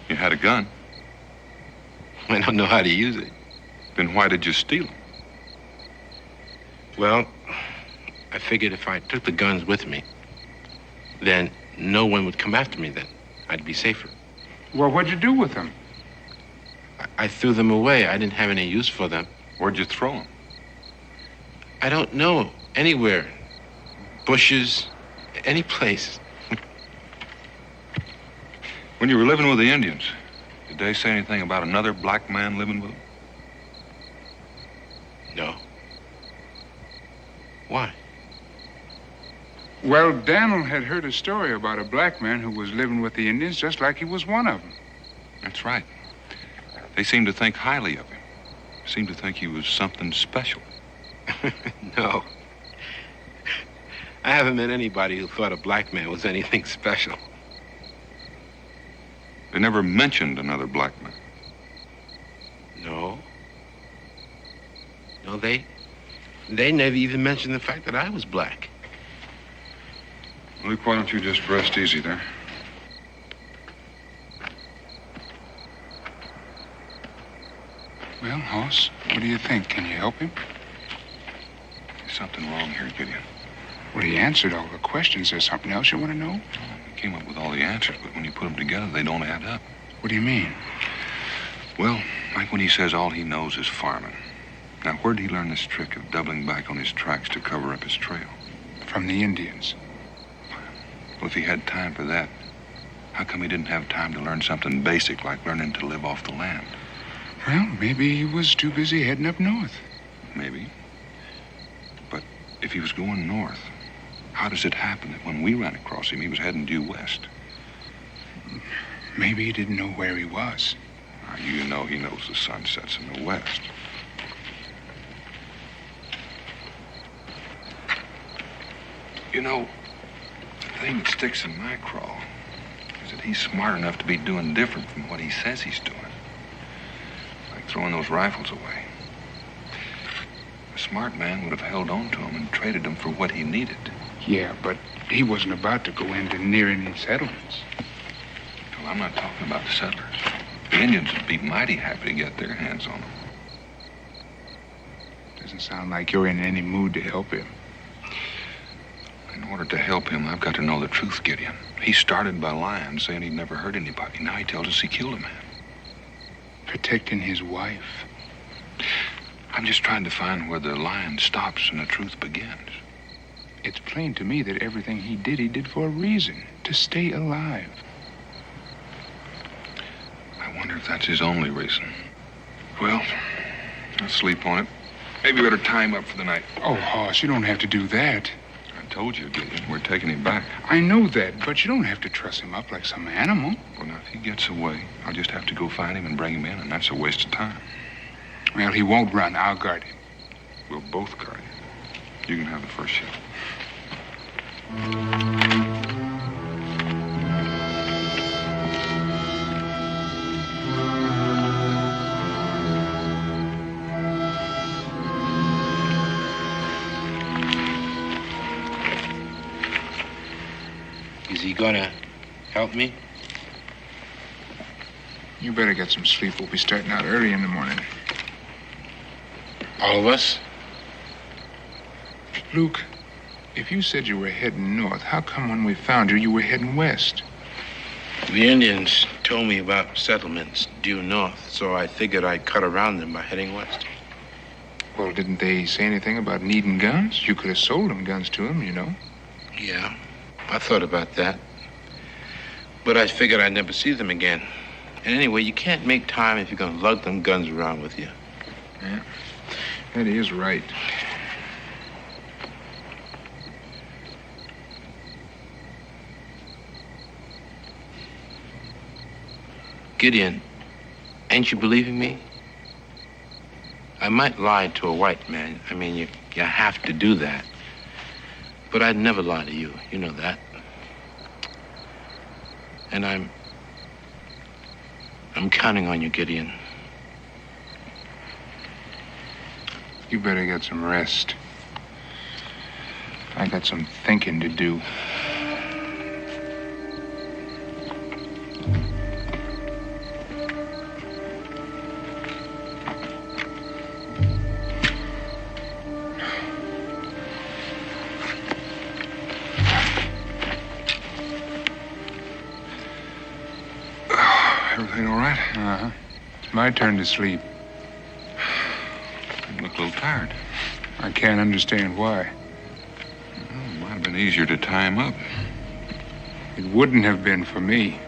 You had a gun.
I don't know how to use it.
Then why did you steal them?
Well, I figured if I took the guns with me, then no one would come after me then. I'd be safer.
Well, what'd you do with them?
I threw them away. I didn't have any use for them.
Where'd you throw them?
I don't know. Anywhere. Bushes. Any place.
When you were living with the Indians, did they say anything about another black man living with them?
No. Why?
Well, Daniel had heard a story about a black man who was living with the Indians just like he was one of them.
That's right. They seemed to think highly of him. Seemed to think he was something special.
No. I haven't met anybody who thought a black man was anything special.
They never mentioned another black man.
No. No, they never even mentioned the fact that I was black.
Luke, why don't you just rest easy there?
Well, Hoss, what do you think? Can you help him?
There's something wrong here, Gideon.
Well, he answered all the questions. There's something else you want to know?
He came up with all the answers, but when you put them together, they don't add up.
What do you mean?
Well, like when he says all he knows is farming. Now, where'd he learn this trick of doubling back on his tracks to cover up his trail?
From the Indians.
Well, if he had time for that, how come he didn't have time to learn something basic like learning to live off the land?
Well, maybe he was too busy heading up north.
Maybe. But if he was going north, how does it happen that when we ran across him, he was heading due west?
Maybe he didn't know where he was.
Now, you know he knows the sun sets in the west. You know, the thing that sticks in my craw is that
that he's smart enough to be doing different from what he says he's doing. Like throwing those rifles away. A smart man would have held on to them and traded them for what he needed. Yeah, but he wasn't about to go into near any settlements. Well, I'm not talking about the settlers. The Indians would be mighty happy to get their hands on them. Doesn't sound like you're in any mood to help him. In order to help him, I've got to know the truth, Gideon. He started by lying, saying he'd never hurt anybody. Now he tells us he killed a man. Protecting his wife. I'm just trying to find where the lying stops and the truth begins. It's plain to me that everything he did for a reason. To stay alive. I wonder if that's his only reason. Well, I'll sleep on it. Maybe we better tie him up for the night. Oh, Hoss, you don't have to do that. I told you, Gideon, we're taking him back. I know that, but you don't have to truss him up like some animal. Well, now, if he gets away, I'll just have to go find him and bring him in, and that's a waste of time. Well, he won't run. I'll guard him. We'll both guard him. You can have the first shot.
Is he gonna help me?
You better get some sleep. We'll be starting out early in the morning.
All of us?
Luke, if you said you were heading north, how come when we found you, you were heading west?
The Indians told me about settlements due north, so I figured I'd cut around them by heading west.
Well, didn't they say anything about needing guns? You could have sold them guns to them, you know.
Yeah, I thought about that. But I figured I'd never see them again. And anyway, you can't make time if you're gonna lug them guns around with you.
Yeah, that is right.
Gideon, ain't you believing me? I might lie to a white man. I mean, you have to do that. But I'd never lie to you. You know that. And I'm counting on you, Gideon.
You better get some rest. I got some thinking to do. Everything all right? Uh-huh. It's my turn to sleep. You look a little tired. I can't understand why. Well, it might have been easier to tie him up. It wouldn't have been for me.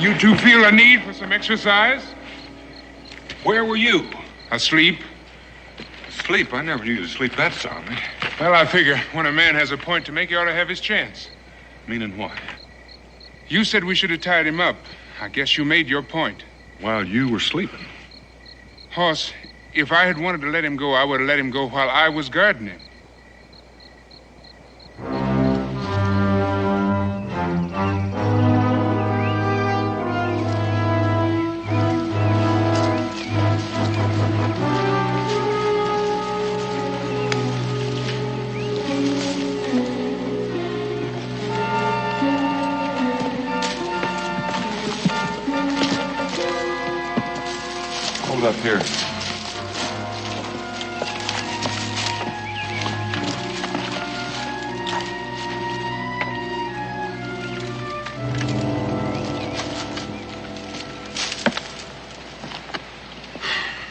You two feel a need for some exercise? Where were you? Asleep. Sleep? I never knew you to sleep that soundly. Well, I figure when a man has a point to make, he ought to have his chance. Meaning what? You said we should have tied him up. I guess you made your point. While you were sleeping. Hoss, if I had wanted to let him go, I would have let him go while I was guarding him.
Hold up here.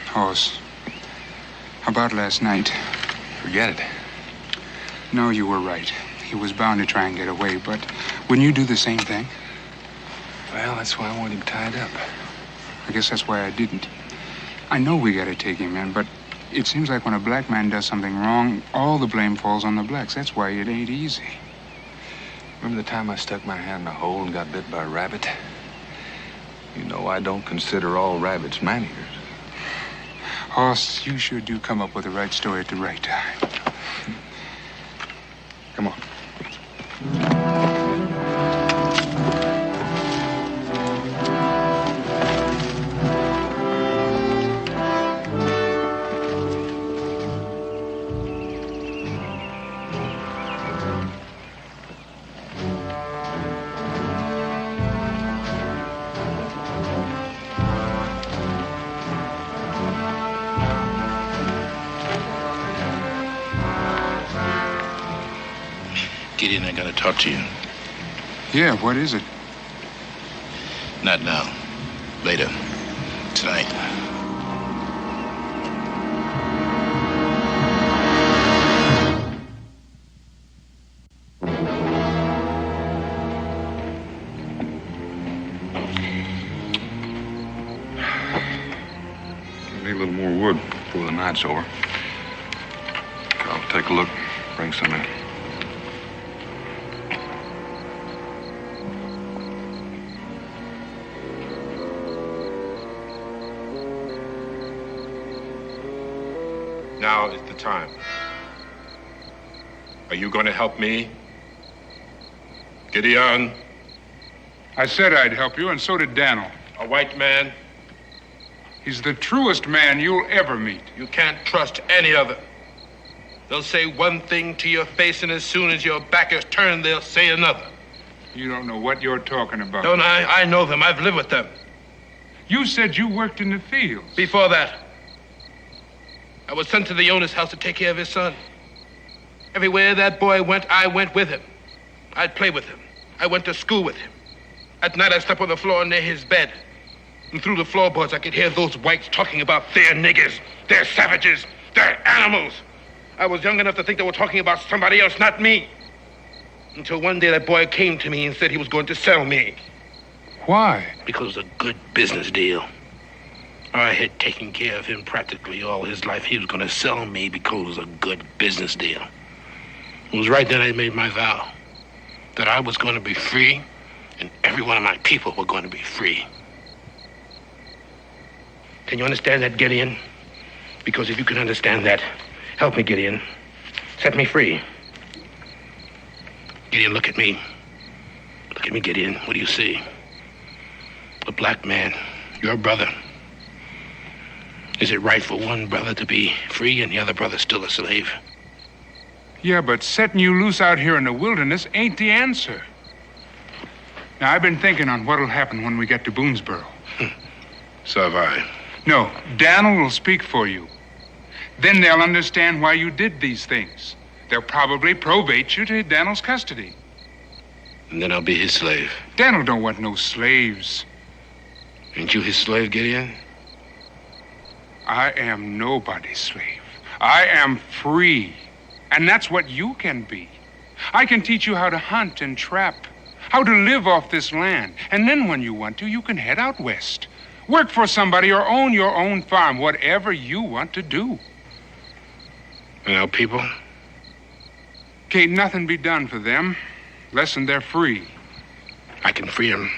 Hoss, how about last night?
Forget it.
No, you were right. He was bound to try and get away, but wouldn't you do the same thing?
Well, that's why I want him tied up.
I guess that's why I didn't. I know we gotta take him in, but it seems like when a black man does something wrong, all the blame falls on the blacks. That's why it ain't easy.
Remember the time I stuck my hand in a hole and got bit by a rabbit? You know I don't consider all rabbits man-eaters.
Hoss, you sure do come up with the right story at the right time. Come on.
Gideon, I gotta talk to you.
Yeah, what is it?
Not now. Later. Tonight.
Need a little more wood before the night's over. I'll take a look, bring some in.
Now is the time. Are you going to help me? Gideon?
I said I'd help you, and so did Daniel.
A white man?
He's the truest man you'll ever meet.
You can't trust any of them. They'll say one thing to your face, and as soon as your back is turned, they'll say another.
You don't know what you're talking about.
Don't I? I know them. I've lived with them.
You said you worked in the fields.
Before that, I was sent to the owner's house to take care of his son. Everywhere that boy went, I went with him. I'd play with him. I went to school with him. At night, I'd sleep on the floor near his bed. And through the floorboards, I could hear those whites talking about their niggers, their savages, their animals. I was young enough to think they were talking about somebody else, not me. Until one day, that boy came to me and said he was going to sell me.
Why?
Because it was a good business deal. I had taken care of him practically all his life. He was going to sell me because it was a good business deal. It was right then I made my vow that I was going to be free and every one of my people were going to be free. Can you understand that, Gideon? Because if you can understand that, help me, Gideon. Set me free. Gideon, look at me. Look at me, Gideon. What do you see? A black man, your brother. Is it right for one brother to be free and the other brother still a slave?
Yeah, but setting you loose out here in the wilderness ain't the answer. Now, I've been thinking on what'll happen when we get to Boonesboro.
So have I.
No, Daniel will speak for you. Then they'll understand why you did these things. They'll probably probate you to Daniel's custody.
And then I'll be his slave.
Daniel don't want no slaves.
Ain't you his slave, Gideon?
I am nobody's slave. I am free. And that's what you can be. I can teach you how to hunt and trap, how to live off this land. And then when you want to, you can head out west. Work for somebody or own your own farm, whatever you want to do.
And our people?
Can't nothing be done for them, less than they're free.
I can free them.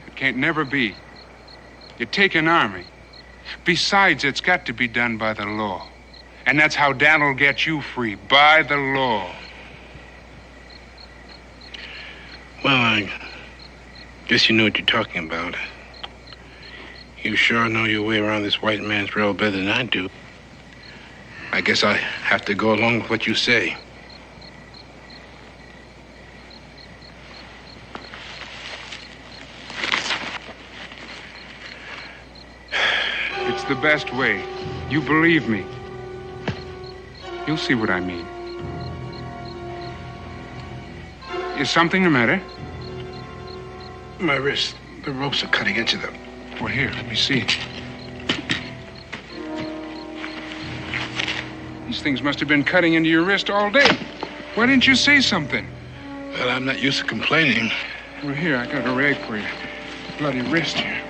It can't never be. You take an army. Besides, it's got to be done by the law. And that's how Dan'll get you free, by the law.
Well, I guess you know what you're talking about. You sure know your way around this white man's rail better than I do. I guess I have to go along with what you say.
It's the best way. You believe me. You'll see what I mean. Is something the matter?
My wrist. The ropes are cutting into them.
Well, here, let me see. These things must have been cutting into your wrist all day. Why didn't you say something?
Well, I'm not used to complaining.
Well, here, I got a rag for you. Bloody wrist here.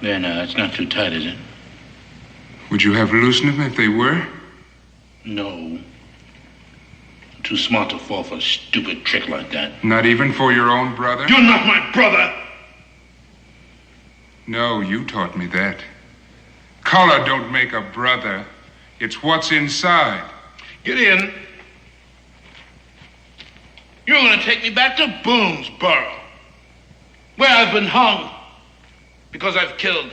There now, it's not too tight, is it?
Would you have loosened them if they were?
No. I'm too smart to fall for a stupid trick like that.
Not even for your own brother?
You're not my brother!
No, you taught me that. Color don't make a brother. It's what's inside.
Gideon, you're going to take me back to Boone's burrow, where I've been hung because I've killed.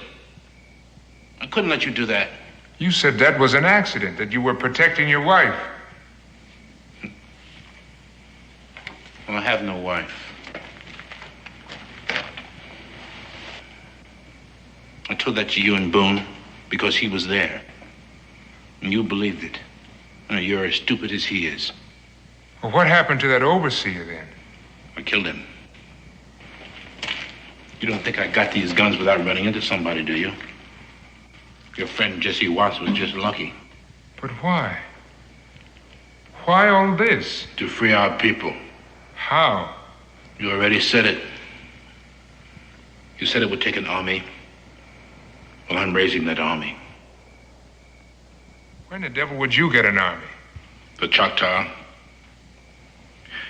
I couldn't let you do that.
You said that was an accident, that you were protecting your wife.
Well, I have no wife. I told that to you and Boone because he was there. And you believed it. You're as stupid as he is.
Well, what happened to that overseer then?
I killed him. You don't think I got these guns without running into somebody, do you? Your friend Jesse Watts was just lucky.
But why? Why all this?
To free our people.
How?
You already said it. You said it would take an army. Well, I'm raising that army.
When the devil would you get an army?
The Choctaw.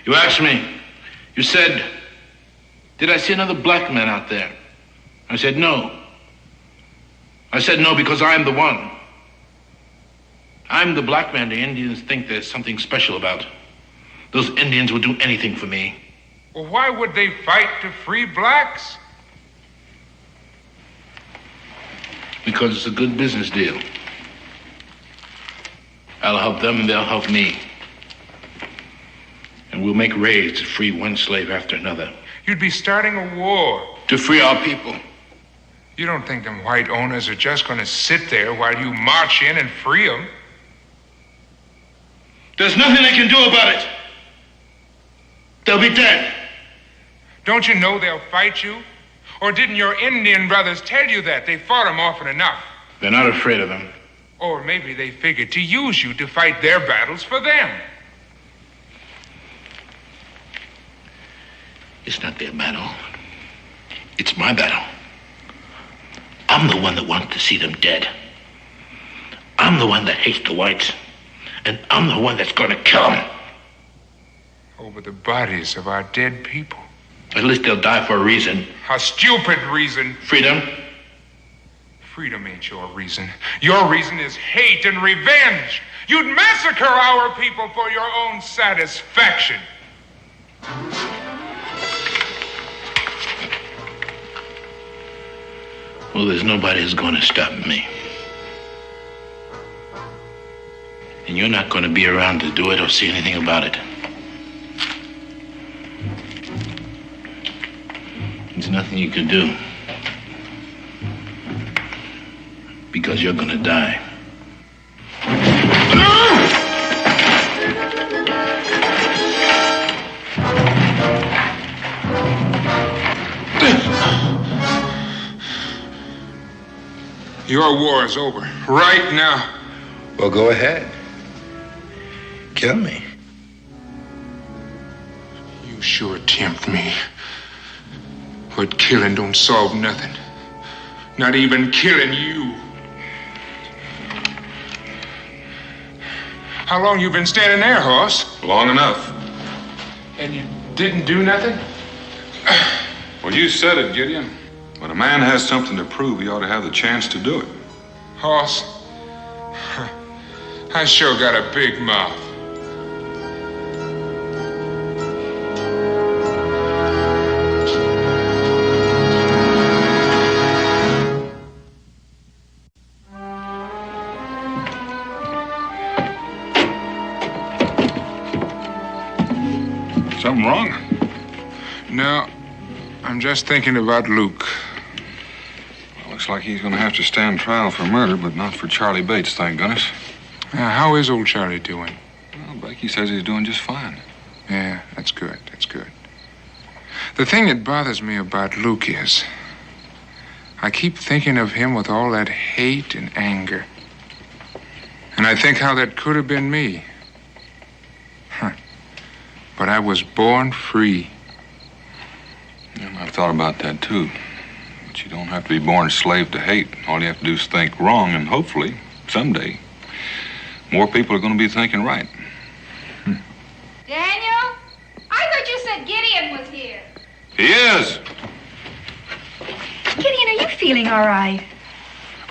You asked me. You said, did I see another black man out there? I said, no. I said no because I'm the one. I'm the black man the Indians think there's something special about. Those Indians would do anything for me.
Well, why would they fight to free blacks?
Because it's a good business deal. I'll help them, they'll help me. And we'll make raids to free one slave after another.
You'd be starting a war.
To free our people.
You don't think them white owners are just going to sit there while you march in and free them?
There's nothing they can do about it. They'll be dead.
Don't you know they'll fight you? Or didn't your Indian brothers tell you that? They fought them often enough.
They're not afraid of them.
Or maybe they figured to use you to fight their battles for them.
It's not their battle. It's my battle. I'm the one that wants to see them dead. I'm the one that hates the whites. And I'm the one that's going to kill them.
Over the bodies of our dead people.
At least they'll die for a reason.
A stupid reason.
Freedom.
Freedom ain't your reason. Your reason is hate and revenge. You'd massacre our people for your own satisfaction.
Well, there's nobody who's going to stop me. And you're not going to be around to do it or see anything about it. There's nothing you can do. Because you're going to die.
Your war is over. Right now.
Well, go ahead. Kill me.
You sure tempt me. But killing don't solve nothing. Not even killing you. How long you been standing there, Hoss?
Long enough.
And you didn't do nothing?
Well, you said it, Gideon. When a man has something to prove, he ought to have the chance to do it.
Hoss, I sure got a big mouth.
Something wrong?
No, I'm just thinking about Luke.
Looks like he's going to have to stand trial for murder, but not for Charlie Bates, thank goodness.
How is old Charlie doing?
Well, Becky says he's doing just fine.
Yeah, that's good. That's good. The thing that bothers me about Luke is I keep thinking of him with all that hate and anger. And I think how that could have been me. But I was born free.
Yeah, I've thought about that, too. But you don't have to be born a slave to hate. All you have to do is think wrong, and hopefully, someday, more people are going to be thinking right.
Daniel? I thought you said Gideon was here.
He is.
Gideon, are you feeling all right?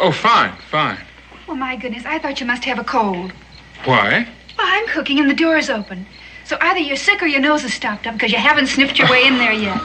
Oh, fine, fine.
Well, my goodness, I thought you must have a cold.
Why?
Well, I'm cooking and the door's open. So either you're sick or your nose is stopped up because you haven't sniffed your way in there yet.